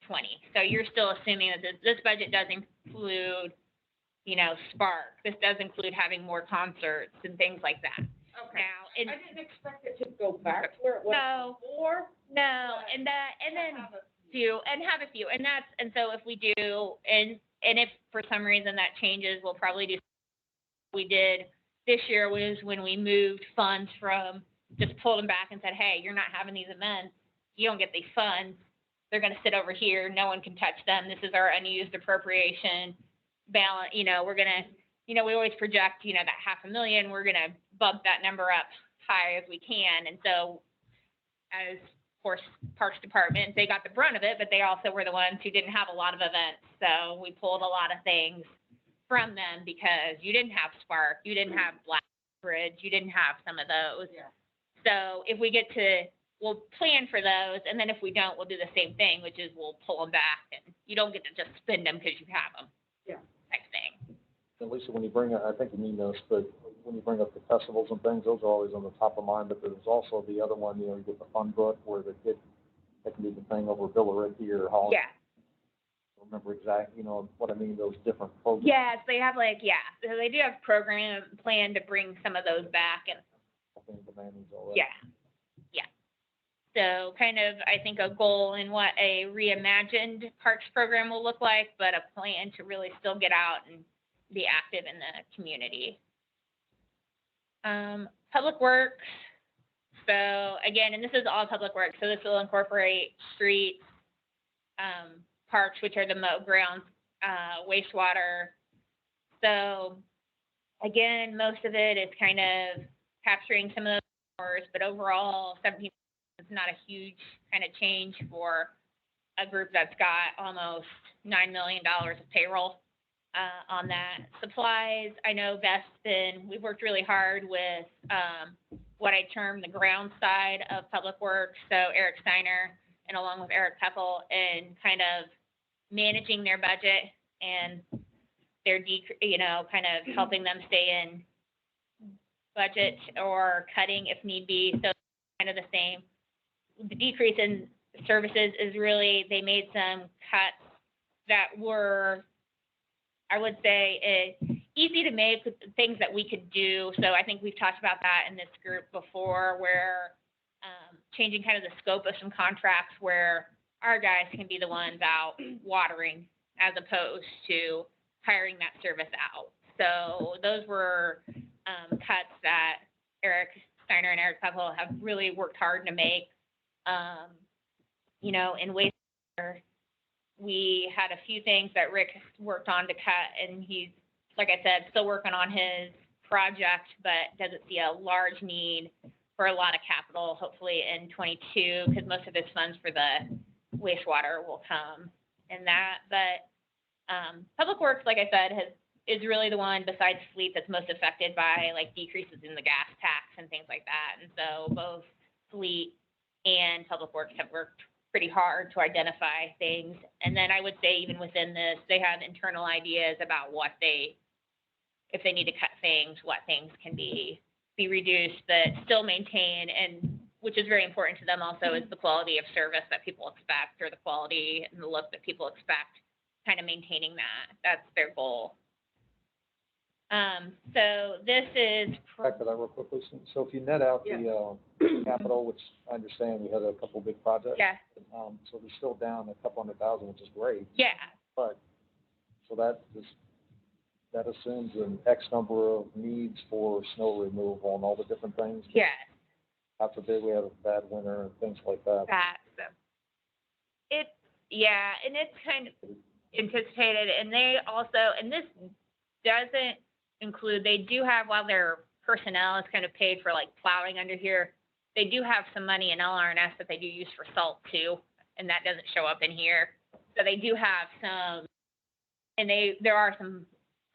B: 20. So you're still assuming that this budget does include, Spark. This does include having more concerts and things like that.
G: Okay.
B: Now,
G: I didn't expect it to go back to where it was before.
B: No, and then have a few, and so if we do, and if for some reason that changes, we'll probably do, we did this year was when we moved funds from, just pulled them back and said, hey, you're not having these events, you don't get these funds, they're gonna sit over here, no one can touch them, this is our unused appropriation balance, we're gonna, we always project, that $500,000, we're gonna bump that number up high as we can, and so, as, of course, Parks Department, they got the brunt of it, but they also were the ones who didn't have a lot of events, so we pulled a lot of things from them because you didn't have Spark, you didn't have Black Bridge, you didn't have some of those.
G: Yeah.
B: So if we get to, we'll plan for those, and then if we don't, we'll do the same thing, which is we'll pull them back, and you don't get to just spend them because you have them.
G: Yeah.
B: Type thing.
E: And Lisa, when you bring up, I think you mean this, but when you bring up the festivals and things, those are always on the top of mind, but there's also the other one, you get the fun book where the kid, they can do the thing over Billericay or Hall.
B: Yeah.
E: I don't remember exactly, what I mean, those different programs.
B: Yes, they have so they do have program plan to bring some of those back, and
E: I think the man needs all that.
B: yeah. So kind of, I think, a goal in what a reimagined parks program will look like, but a plan to really still get out and be active in the community. Public Works, so again, and this is all public works, so this will incorporate streets, parks, which are the moat grounds, wastewater. So again, most of it is kind of capturing some of those hours, but overall, 17 is not a huge kind of change for a group that's got almost $9 million of payroll on that. Supplies, I know we've worked really hard with what I term the ground side of Public Works, so Eric Steiner and along with Eric Peppel, and kind of managing their budget and their kind of helping them stay in budget or cutting if need be. So kind of the same. The decrease in services is really, they made some cuts that were, I would say, easy to make, things that we could do. So I think we've talked about that in this group before, where changing kind of the scope of some contracts where our guys can be the ones out watering as opposed to hiring that service out. So those were cuts that Eric Steiner and Eric Peppel have really worked hard to make. In wastewater, we had a few things that Rick worked on to cut, and he's, like I said, still working on his project, but doesn't see a large need for a lot of capital, hopefully in 22, because most of his funds for the wastewater will come in that. But Public Works, like I said, is really the one besides fleet that's most affected by decreases in the gas tax and things like that. And so both fleet and Public Works have worked pretty hard to identify things. And then I would say even within this, they have internal ideas about if they need to cut things, what things can be reduced, but still maintain, and which is very important to them also, is the quality of service that people expect, or the quality and the look that people expect, kind of maintaining that. That's their goal. So this is,
E: Back to that real quickly. So if you net out the, capital, which I understand we had a couple big projects.
B: yeah,
E: So they're still down a couple $100,000, which is great,
B: yeah,
E: but, so that assumes an X number of needs for snow removal and all the different things.
B: yes.
E: God forbid we have a bad winter and things like that.
B: So yeah, and it's kind of anticipated, and they also, and this doesn't include, they do have, while their personnel is kind of paid for like plowing under here, they do have some money in LRNS that they do use for salt too, and that doesn't show up in here. So they do have some, and there are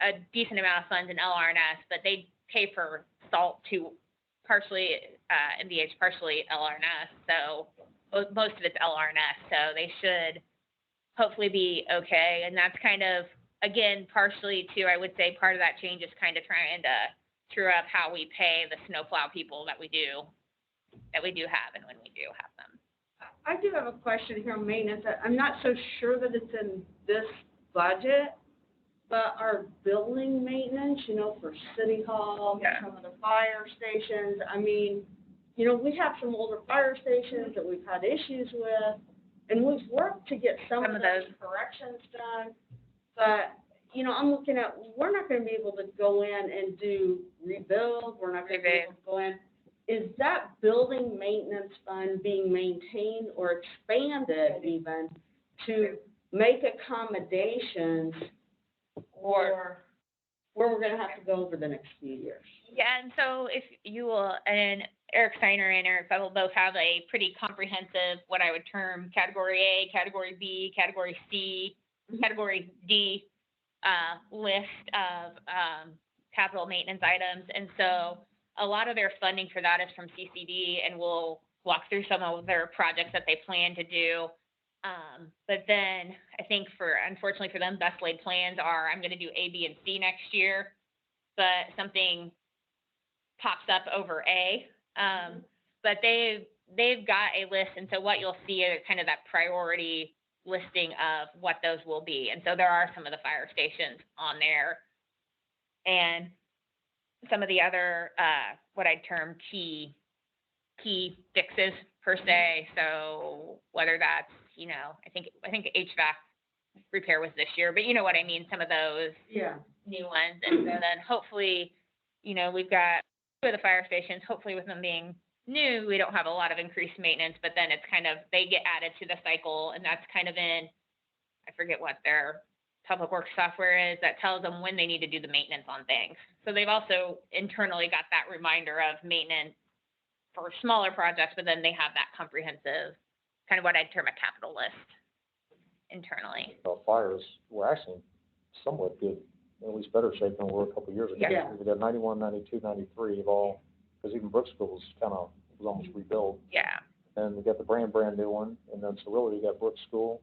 B: a decent amount of funds in LRNS, but they pay for salt to partially MVH, partially LRNS, so most of it's LRNS, so they should hopefully be okay. And that's kind of, again, partially too, I would say part of that change is kind of trying to true up how we pay the snowplow people that we do have and when we do have them.
G: I do have a question here on maintenance. I'm not so sure that it's in this budget, but our building maintenance, you know, for City Hall,
B: Yeah.
G: some of the fire stations, I mean, you know, we have some older fire stations that we've had issues with, and we've worked to get some of those corrections done. But, you know, I'm looking at, we're not gonna be able to go in and do rebuild, we're not gonna be able to go in. Is that building maintenance fund being maintained or expanded even to make accommodations or where we're gonna have to go over the next few years?
B: Yeah, and so if you will, and Eric Steiner and Eric Fettel both have a pretty comprehensive, what I would term Category A, Category B, Category C, Category D list of capital maintenance items. And so a lot of their funding for that is from CCD, and we'll walk through some of their projects that they plan to do. But then I think unfortunately for them, best laid plans are, I'm gonna do A, B, and C next year, but something pops up over A. But they've got a list, and so what you'll see is kind of that priority listing of what those will be. And so there are some of the fire stations on there, and some of the other, what I'd term key fixes per se. So whether that's, you know, I think HVAC repair was this year, but you know what I mean, some of those new ones. And so then hopefully, you know, we've got two of the fire stations, hopefully with them being new, we don't have a lot of increased maintenance, but then it's kind of, they get added to the cycle, and that's kind of in, I forget what their public works software is that tells them when they need to do the maintenance on things. So they've also internally got that reminder of maintenance for smaller projects, but then they have that comprehensive, kind of what I'd term a capital list internally.
E: Fires were actually somewhat good, at least better shape than we were a couple of years ago.
G: Yeah.
E: We got 91, 92, 93 of all, because even Brookskill was was almost rebuilt.
B: Yeah.
E: And we got the brand new one, and then so really we got Brookskill,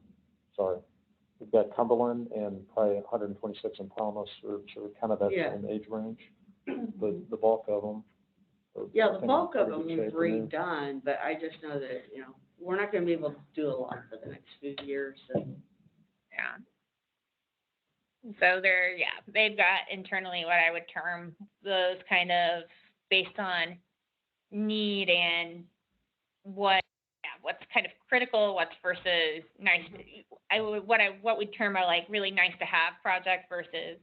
E: we've got Cumberland and probably 126 in Promise, or kind of that same age range. The bulk of them.
G: Yeah, the bulk of them is redone, but I just know that, you know, we're not gonna be able to do a lot for the next few years. And
B: Yeah. So they've got internally what I would term those kind of based on need and what's kind of critical, what's versus nice. What we'd term are like really nice to have project versus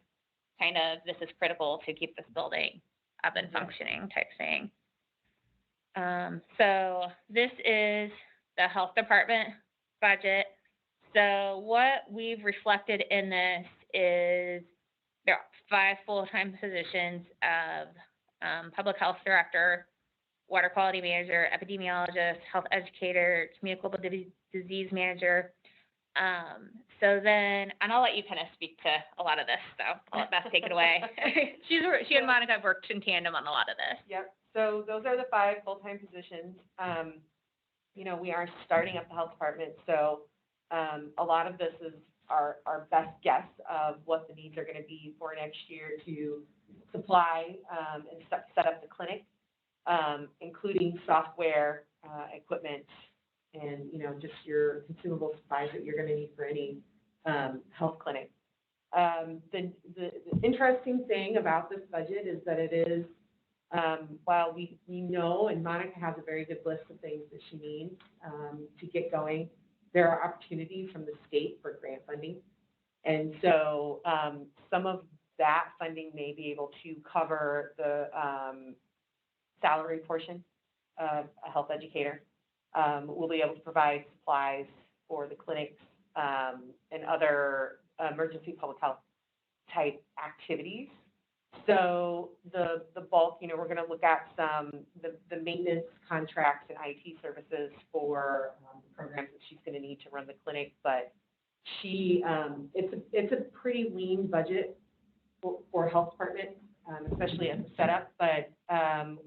B: kind of this is critical to keep this building up and functioning type thing. So this is the health department budget. So what we've reflected in this is there are 5 full-time positions of public health director, water quality manager, epidemiologist, health educator, communicable disease manager. So then, and I'll let you kind of speak to a lot of this, so I'll let Beth take it away. She and Monica have worked in tandem on a lot of this.
F: Yep, so those are the 5 full-time positions. You know, we are starting up the health department, so a lot of this is our best guess of what the needs are gonna be for next year to supply and set up the clinic, including software, equipment and, you know, just your consumable supplies that you're gonna need for any, health clinic. The interesting thing about this budget is that it is, while we know, and Monica has a very good list of things that she needs, to get going, there are opportunities from the state for grant funding. And so, some of that funding may be able to cover the, salary portion of a health educator. We'll be able to provide supplies for the clinics, and other emergency public health type activities. So the bulk, you know, we're gonna look at the maintenance contracts and IT services for, programs that she's gonna need to run the clinic, but she, it's a pretty lean budget for health department, especially at the setup, but,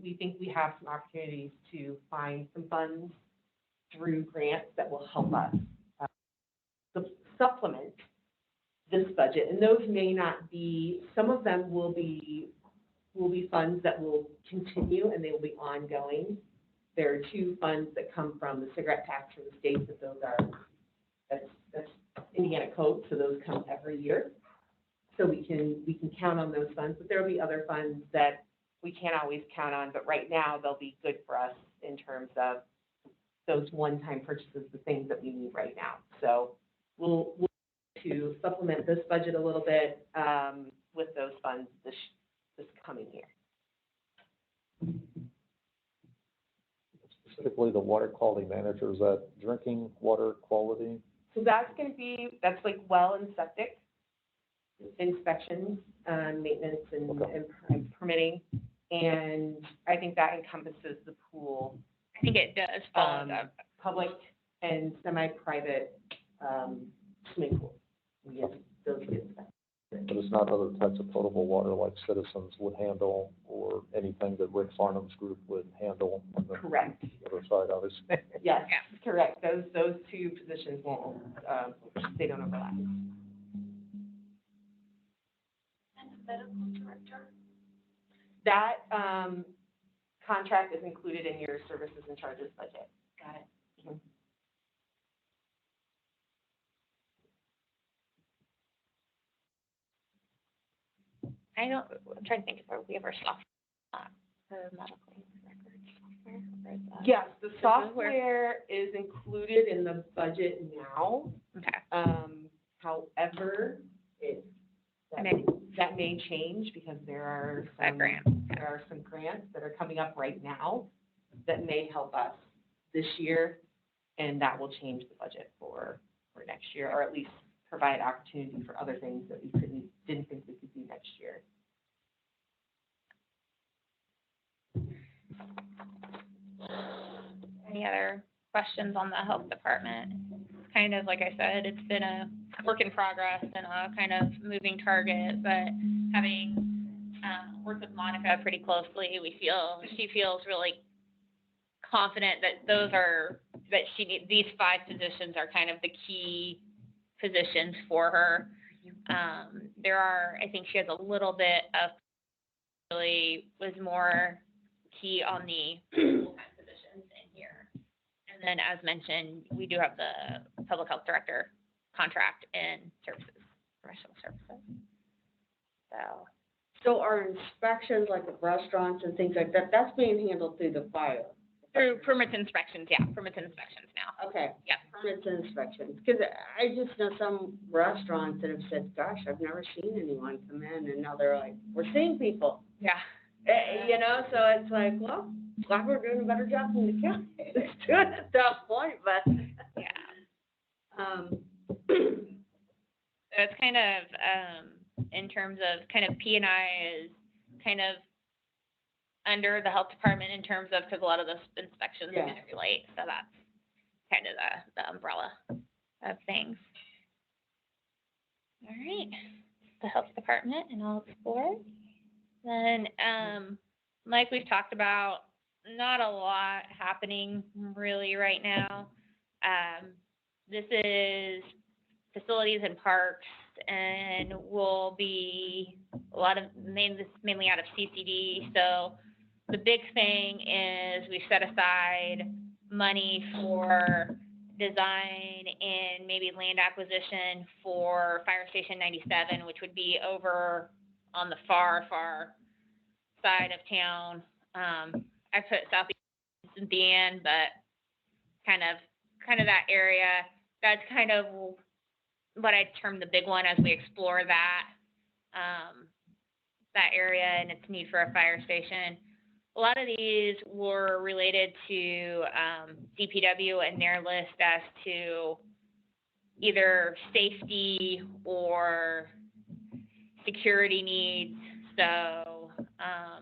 F: we think we have some opportunities to find some funds through grants that will help us, supplement this budget, and those may not be, some of them will be funds that will continue and they will be ongoing. There are 2 funds that come from the cigarette tax from the state, but those are, that's Indiana code, so those come every year. So we can count on those funds, but there will be other funds that we can't always count on, but right now they'll be good for us in terms of those one-time purchases, the things that we need right now. So we'll to supplement this budget a little bit, with those funds this coming year.
E: Specifically, the water quality manager, is that drinking water quality?
F: So that's like well and septic inspections, maintenance and permitting. And I think that encompasses the pool,
B: I think it does fall into
F: public and semi-private, swimming pools. We get those get inspected.
E: But it's not other types of potable water like citizens would handle, or anything that Rick Farnham's group would handle on the
F: Correct.
E: other side, obviously.
F: Yes, correct. Those 2 positions won't, they don't overlap. That, contract is included in your services and charges budget. Got it. Mhm.
B: I'm trying to think if we ever software, for medical records software, or is that?
F: Yes, the
B: This is
F: software is included in the budget now.
B: Okay.
F: However, that may change because there are some
B: grant.
F: grants that are coming up right now that may help us this year, and that will change the budget for next year, or at least provide opportunity for other things that we didn't think we could do next year.
B: Any other questions on the health department? Kind of, like I said, it's been a work in progress and a kind of moving target, but having worked with Monica pretty closely, she feels really confident that these 5 positions are kind of the key positions for her. I think she has a little bit of, really was more key on the full-time positions in here. And then, as mentioned, we do have the public health director contract in services, professional services.
G: So our inspections, like of restaurants and things like that, that's being handled through the fire?
B: Through permits inspections, yeah, permits inspections now.
G: Okay.
B: Yeah.
G: Permits and inspections, because I just know some restaurants that have said, gosh, I've never seen anyone come in, and now they're like, we're seeing people.
B: Yeah.
G: You know, so it's like, well, glad we're doing a better job than the county is doing at that point, but.
B: Yeah. It's kind of, in terms of kind of P&I is kind of under the health department in terms of, because a lot of those inspections are going to relate, so that's kind of the umbrella of things. All right, the health department, and I'll explore. Then, like we've talked about, not a lot happening really right now. This is facilities and parks, and will be a lot of, mainly out of CCD. So the big thing is we set aside money for design and maybe land acquisition for Fire Station 97, which would be over on the far side of town. I put southeast Cynthia, but kind of that area. That's kind of what I'd term the big one as we explore that area and its need for a fire station. A lot of these were related to DPW and their list as to either safety or security needs. So a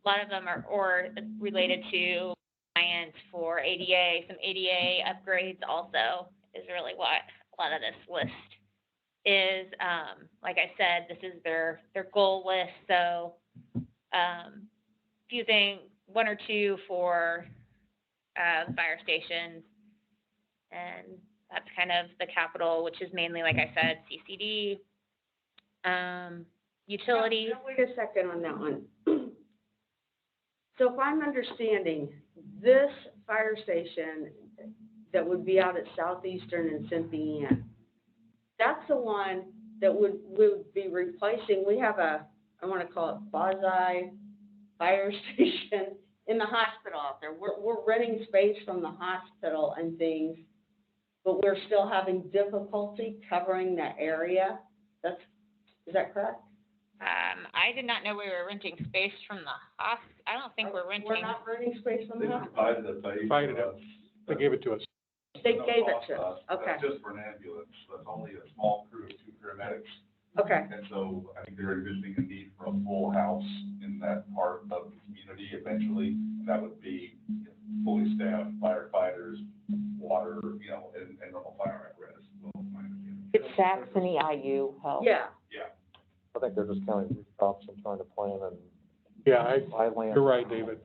B: lot of them are or related to compliance for ADA. Some ADA upgrades also is really what a lot of this list is. Like I said, this is their goal list. So few things, one or two for fire stations, and that's kind of the capital, which is mainly, like I said, CCD, utility.
G: Now, wait a second on that one. So if I'm understanding, this fire station that would be out at Southeastern and Cynthia Ann, that's the one that would be replacing, we have I want to call it quasi fire station in the hospital out there. We're renting space from the hospital and things, but we're still having difficulty covering that area. Is that correct?
B: I did not know we were renting space from the hospital. I don't think we're renting.
G: We're not renting space from
H: They
G: the hospital?
H: provided a base.
A: Provided it. They gave it to us.
G: They
H: No
G: gave it
H: cost
G: to us, okay,
H: That's just for an ambulance, that's only a small crew of 2 paramedics.
G: okay.
H: And so I think they're envisioning a need for a full house in that part of the community eventually. And that would be fully staffed firefighters, water, and normal fire apparatus. Well, my understanding.
D: It's Saxony IU help.
G: Yeah,
E: I think they're just counting rooftops and trying to plan and
A: Yeah,
E: buy land.
A: you're right, David.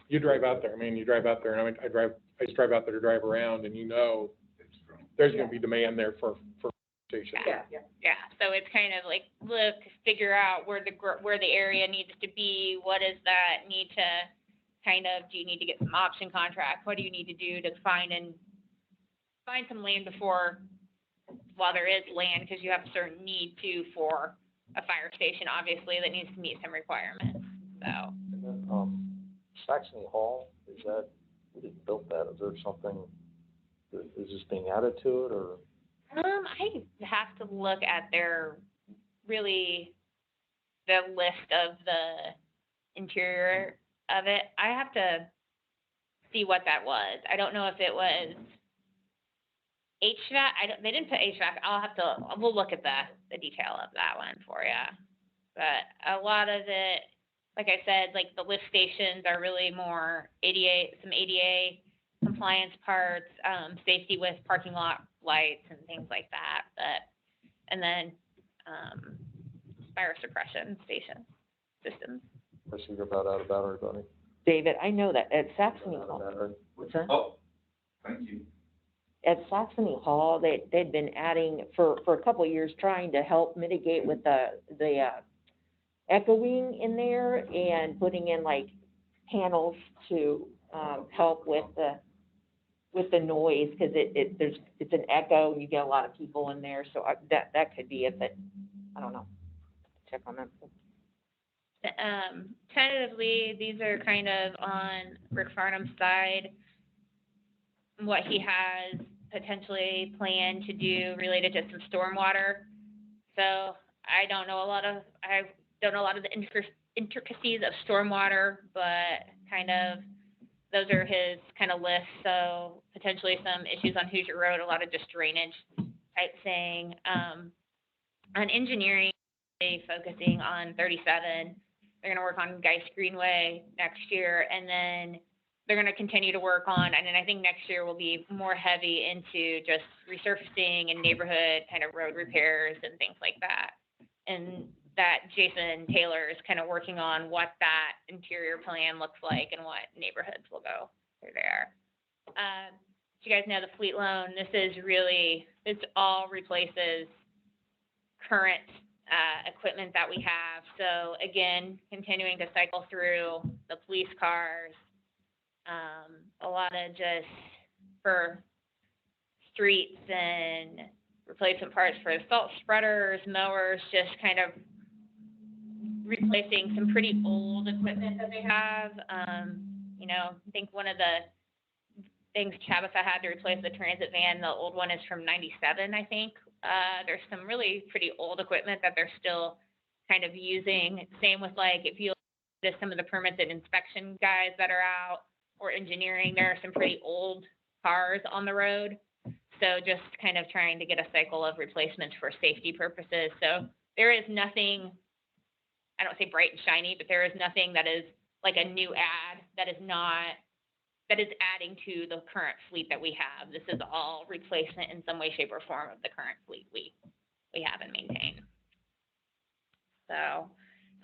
A: You drive out there, you drive out there, and I just drive out there to drive around, and
H: It's from
A: there's gonna be demand there for station.
G: yeah.
B: Yeah, so it's kind of like, look, figure out where the area needs to be. What does that need to do you need to get some option contract? What do you need to do to find some land while there is land, because you have a certain need for a fire station, obviously, that needs to meet some requirements, so.
E: And then, Saxony Hall, we didn't build that, is there something, is this being added to it, or?
B: I have to look at the list of the interior of it. I have to see what that was. I don't know if it was HVAC. They didn't put HVAC. We'll look at the detail of that one for you. But a lot of it, like I said, like the lift stations are really more some ADA compliance parts, safety with parking lot lights and things like that. And then fire suppression systems.
E: I see you're about out of battery, buddy.
D: David, I know that at Saxony
E: Out of
D: Hall,
E: battery.
D: what's that?
H: Oh, thank you.
D: At Saxony Hall, they'd been adding for a couple of years, trying to help mitigate with the echoing in there and putting in like panels to help with the noise, because it's an echo and you get a lot of people in there, so that could be it, but I don't know. Check on that.
B: Tentatively, these are kind of on Rick Farnham's side, what he has potentially planned to do related to some stormwater. So I don't know a lot of the intricacies of stormwater, but kind of those are his kind of lists. So potentially some issues on Hoosier Road, a lot of just drainage type thing. On engineering, focusing on 37. They're going to work on Geist Greenway next year, and then they're going to continue to work on, and then I think next year will be more heavy into just resurfacing and neighborhood kind of road repairs and things like that. And that Jason Taylor is kind of working on what that interior plan looks like and what neighborhoods will go through there. You guys know the fleet loan, this all replaces current equipment that we have. So again, continuing to cycle through the police cars, A lot of just for streets and replacement parts for salt spreaders, mowers, just kind of replacing some pretty old equipment that they have. You know, I think one of the things Tabitha had to replace the transit van, the old one is from 97, I think. There's some really pretty old equipment that they're still kind of using. Same with like, if you look at some of the permits and inspection guys that are out, or engineering, there are some pretty old cars on the road. So just kind of trying to get a cycle of replacements for safety purposes. So there is nothing, I don't say bright and shiny, but there is nothing that is like a new ad that is adding to the current fleet that we have. This is all replacement in some way, shape, or form of the current fleet we have and maintain. So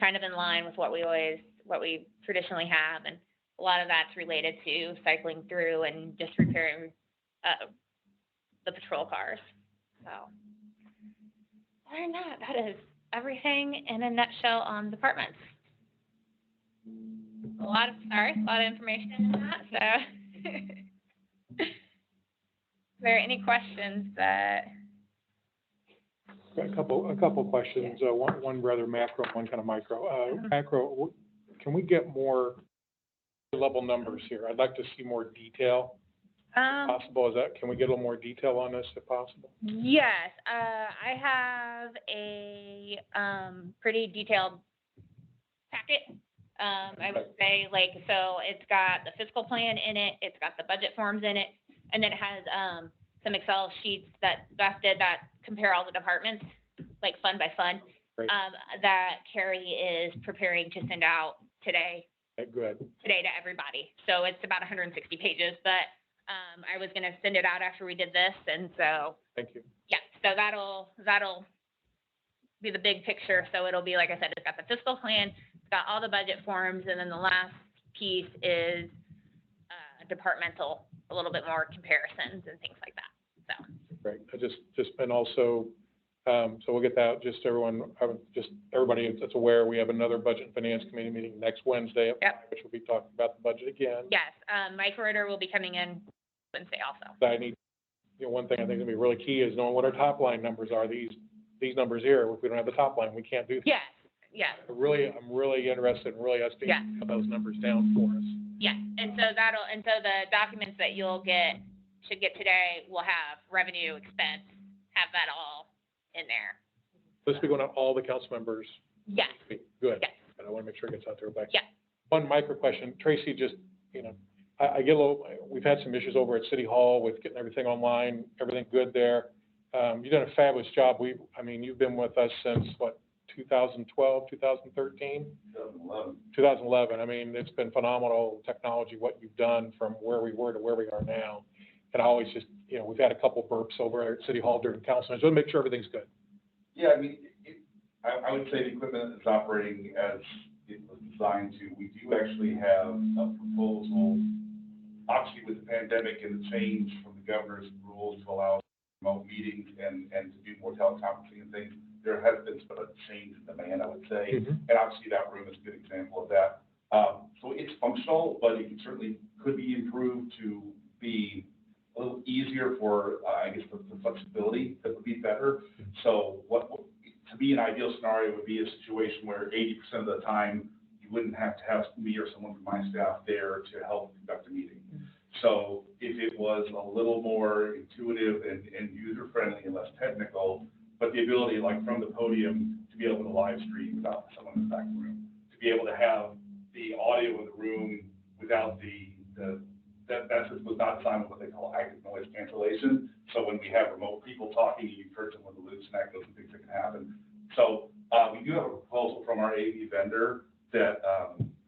B: kind of in line with what we traditionally have, and a lot of that's related to cycling through and just repairing the patrol cars. So other than that, that is everything in a nutshell on departments. A lot of information in that. So, is there any questions that?
A: A couple questions, one rather macro, one kind of micro. Macro, can we get more level numbers here? I'd like to see more detail. Possible, can we get a little more detail on this if possible?
B: Yes, I have a pretty detailed packet. I would say, like, so it's got the fiscal plan in it, it's got the budget forms in it, and then it has some Excel sheets that compare all the departments, like fund by fund, that Carrie is preparing to send out today.
A: Okay, good.
B: Today to everybody. So it's about 160 pages, but I was gonna send it out after we did this, and so.
A: Thank you.
B: Yeah, so that'll be the big picture. So it'll be, like I said, it's got the fiscal plan, it's got all the budget forms, and then the last piece is departmental, a little bit more comparisons and things like that. So.
A: Great. And also, so we'll get that, just everybody that's aware, we have another Budget and Finance Committee meeting next Wednesday, which will be talking about the budget again.
B: Yes, Mike Reuter will be coming in Wednesday also.
A: One thing I think is gonna be really key is knowing what our top line numbers are. These numbers here, if we don't have the top line, we can't do that.
B: Yes, yes.
A: I'm really interested in really us being able to get those numbers down for us.
B: Yes, and so the documents that should get today will have revenue, expense, have that all in there.
A: This will be going out all the council members.
B: Yes.
A: Good.
B: Yes.
A: And I want to make sure it gets out there.
B: Yeah.
A: One micro question, Tracy, just, I get a little, we've had some issues over at City Hall with getting everything online, everything good there. You've done a fabulous job. You've been with us since, 2012, 2013? 2011. It's been phenomenal technology, what you've done from where we were to where we are now. And I always just, we've had a couple burps over at City Hall during council. I just want to make sure everything's good.
H: Yeah, I would say the equipment is operating as it was designed to. We do actually have a proposal, obviously with the pandemic and the change from the governor's rules to allow remote meetings and to do more teleconferencing and things. There has been sort of a change in demand, I would say. And obviously that room is a good example of that. So it's functional, but it certainly could be improved to be a little easier for, the flexibility that would be better. So to me, an ideal scenario would be a situation where 80% of the time you wouldn't have to have me or someone from my staff there to help conduct a meeting. So if it was a little more intuitive and user-friendly and less technical, but the ability, like from the podium, to be able to live stream without someone in the back of the room, to be able to have the audio in the room without that was not designed with what they call active noise cancellation. So when we have remote people talking, you've heard some of the loops and echoes and things that can happen. So we do have a proposal from our AV vendor that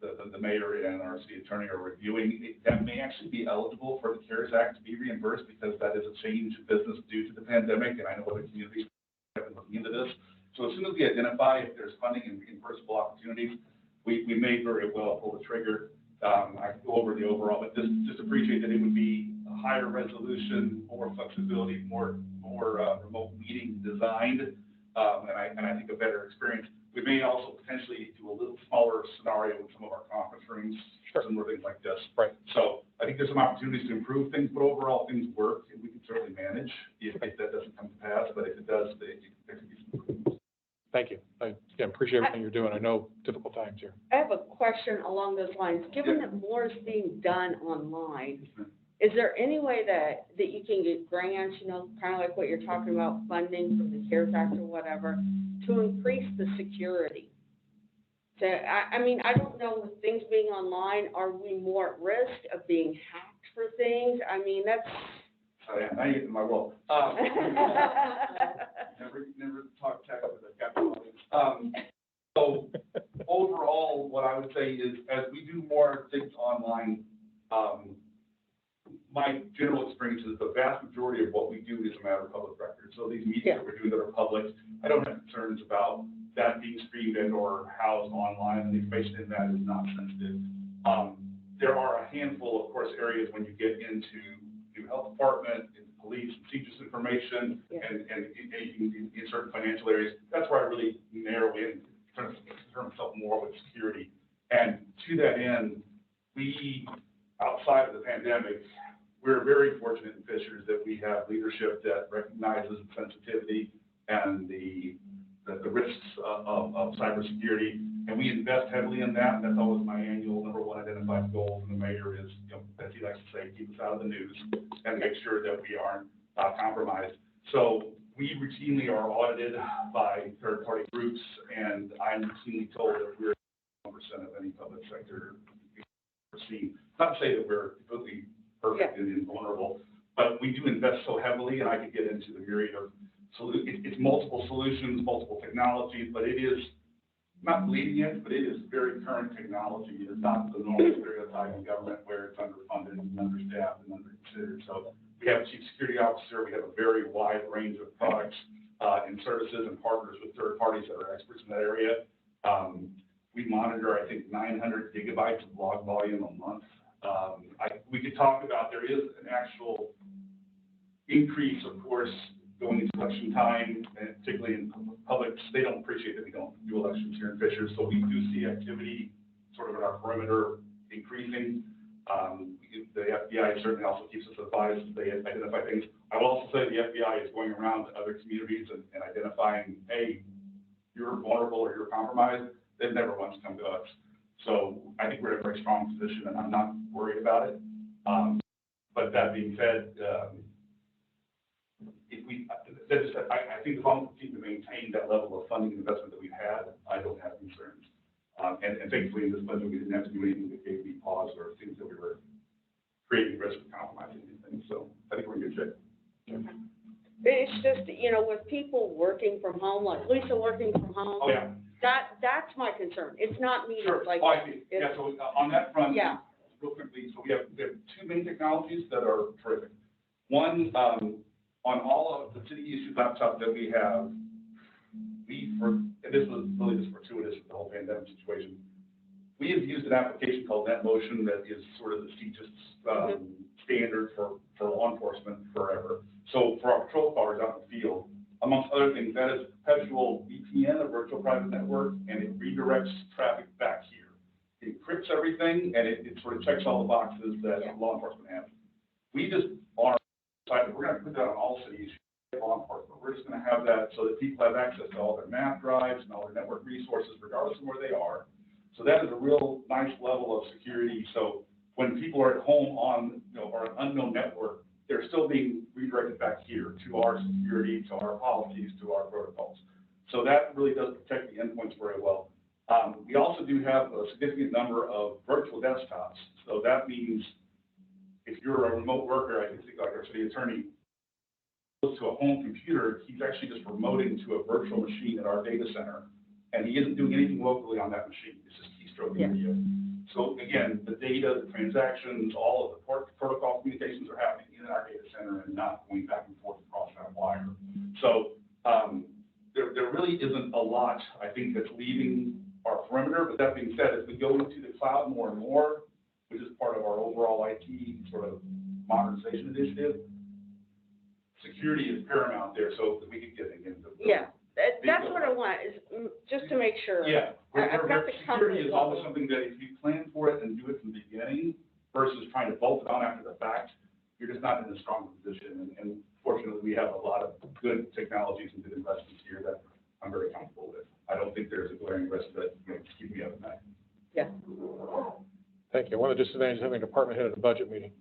H: the mayor and our city attorney are reviewing. That may actually be eligible for the CARES Act to be reimbursed because that is a change in business due to the pandemic, and I know other communities have been looking into this. So as soon as we identify if there's funding and reimbursable opportunities, we may very well pull the trigger. I can go over the overall, but just appreciate that it would be a higher resolution, more flexibility, more remote meeting designed, and I think a better experience. We may also potentially do a little smaller scenario with some of our conference rooms, similar things like this.
A: Right.
H: So I think there's some opportunities to improve things, but overall, things work, and we can certainly manage if that doesn't come to pass, but if it does, there could be some improvements.
A: Thank you. I appreciate everything you're doing. I know difficult times here.
G: I have a question along those lines. Given that more is being done online, is there any way that you can get grants, you know, kind of like what you're talking about, funding from the CARES Act or whatever, to increase the security? So, I mean, I don't know, with things being online, are we more at risk of being hacked for things? I mean, that's.
H: Oh, yeah, now you get in my role. Never talk tech with a captain audience. So overall, what I would say is, as we do more things online, my general experience is the vast majority of what we do is a matter of public record. So these meetings that we're doing that are public, I don't have concerns about that being streamed and or housed online, and the information in that is not sensitive. There are a handful, of course, areas when you get into the health department, into police, and CJIS information, and in certain financial areas. That's where I really narrow in, concern myself more with security. And to that end, we, outside of the pandemic, we're very fortunate in Fishers that we have leadership that recognizes the sensitivity and the risks of cybersecurity, and we invest heavily in that. That's always my annual number one identified goal from the mayor is, you know, as he likes to say, keep us out of the news and make sure that we aren't compromised. So we routinely are audited by third-party groups, and I'm routinely told that we're 1% of any public sector seen. Not to say that we're completely perfect and invulnerable, but we do invest so heavily, and I could get into the myriad of it's multiple solutions, multiple technologies, but it is not bleeding edge, but it is very current technology. It is not the normal stereotype in government where it's underfunded and understaffed and underconsidered. So we have a chief security officer. We have a very wide range of products and services and partners with third parties that are experts in that area. We monitor, I think, 900 gigabytes of log volume a month. We could talk about, there is an actual increase, of course, going into election time, and particularly in public, they don't appreciate that we don't do elections here in Fishers, so we do see activity sort of in our perimeter increasing. The FBI certainly also keeps us advised as they identify things. I will also say the FBI is going around to other communities and identifying, hey, you're vulnerable or you're compromised. They've never once come to us. So I think we're in a very strong position, and I'm not worried about it. But that being said, I think as long as we keep to maintain that level of funding investment that we've had, I don't have concerns. And thankfully, in this budget, we didn't have to do anything that gave me pause or things that we were creating risk of compromising anything. So I think we're in good shape.
G: It's just, you know, with people working from home, like Lisa working from home.
H: Oh, yeah.
G: That's my concern. It's not me,
H: Sure.
G: like.
H: Oh, I see. Yeah, so on that front,
G: Yeah.
H: real quickly, so we have two main technologies that are terrific. One, on all of the city issued laptops that we have, and this was really just fortuitous with the whole pandemic situation, we have used an application called NetMotion that is sort of the CJIS standard for law enforcement forever. So for our patrol cars out in the field, amongst other things, that is perpetual VPN, a virtual private network, and it redirects traffic back here. It encrypts everything, and it sort of checks all the boxes that law enforcement has. We just, on our site, we're going to put that on all cities, law enforcement. We're just going to have that so that people have access to all their map drives and all their network resources, regardless of where they are. So that is a real nice level of security. So when people are at home on, you know, or an unknown network, they're still being redirected back here to our security, to our policies, to our protocols. So that really does protect the endpoints very well. We also do have a significant number of virtual desktops. So that means if you're a remote worker, I can think like our city attorney, goes to a home computer, he's actually just remoting to a virtual machine at our data center. And he isn't doing anything locally on that machine. It's just keystroking video. So again, the data, the transactions, all of the protocol communications are happening in our data center and not going back and forth across that wire. So there really isn't a lot, I think, that's leaving our perimeter. But that being said, as we go into the cloud more and more, which is part of our overall IT sort of modernization initiative, security is paramount there. So that we can get into
G: That's what I want, is just to make sure.
H: Yeah,
G: I've got the
H: security
G: comfort
H: is always
G: level.
H: something that if you plan for it and do it from the beginning versus versus trying to bolt it on after the fact, you're just not in a strong position. And fortunately, we have a lot of good technologies and good investments here that I'm very comfortable with. I don't think there's a glaring risk that, keep me up at night.
G: Yeah.
A: Thank you. One of the disadvantages of having a department head at a budget meeting.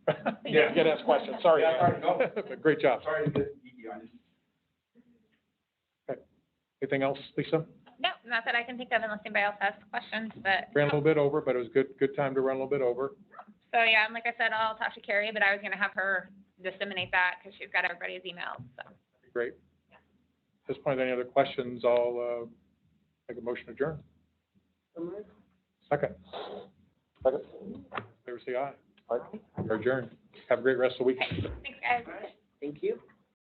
H: Yeah.
A: You get asked questions, sorry.
H: Yeah, sorry, no.
A: But great job.
H: Sorry to get geeky on you.
A: Anything else, Lisa?
B: No, not that I can think of unless anybody else has questions, but.
A: Ran a little bit over, but it was good time to run a little bit over.
B: So, yeah, and like I said, I'll talk to Carrie, but I was gonna have her disseminate that, because she's got everybody's emails, so.
A: Great. At this point, any other questions, I'll, make a motion to adjourn. Second.
E: Second.
A: Favor say aye.
E: Aye.
A: We're adjourned. Have a great rest of the week.
B: Okay, thanks, guys.
G: Thank you.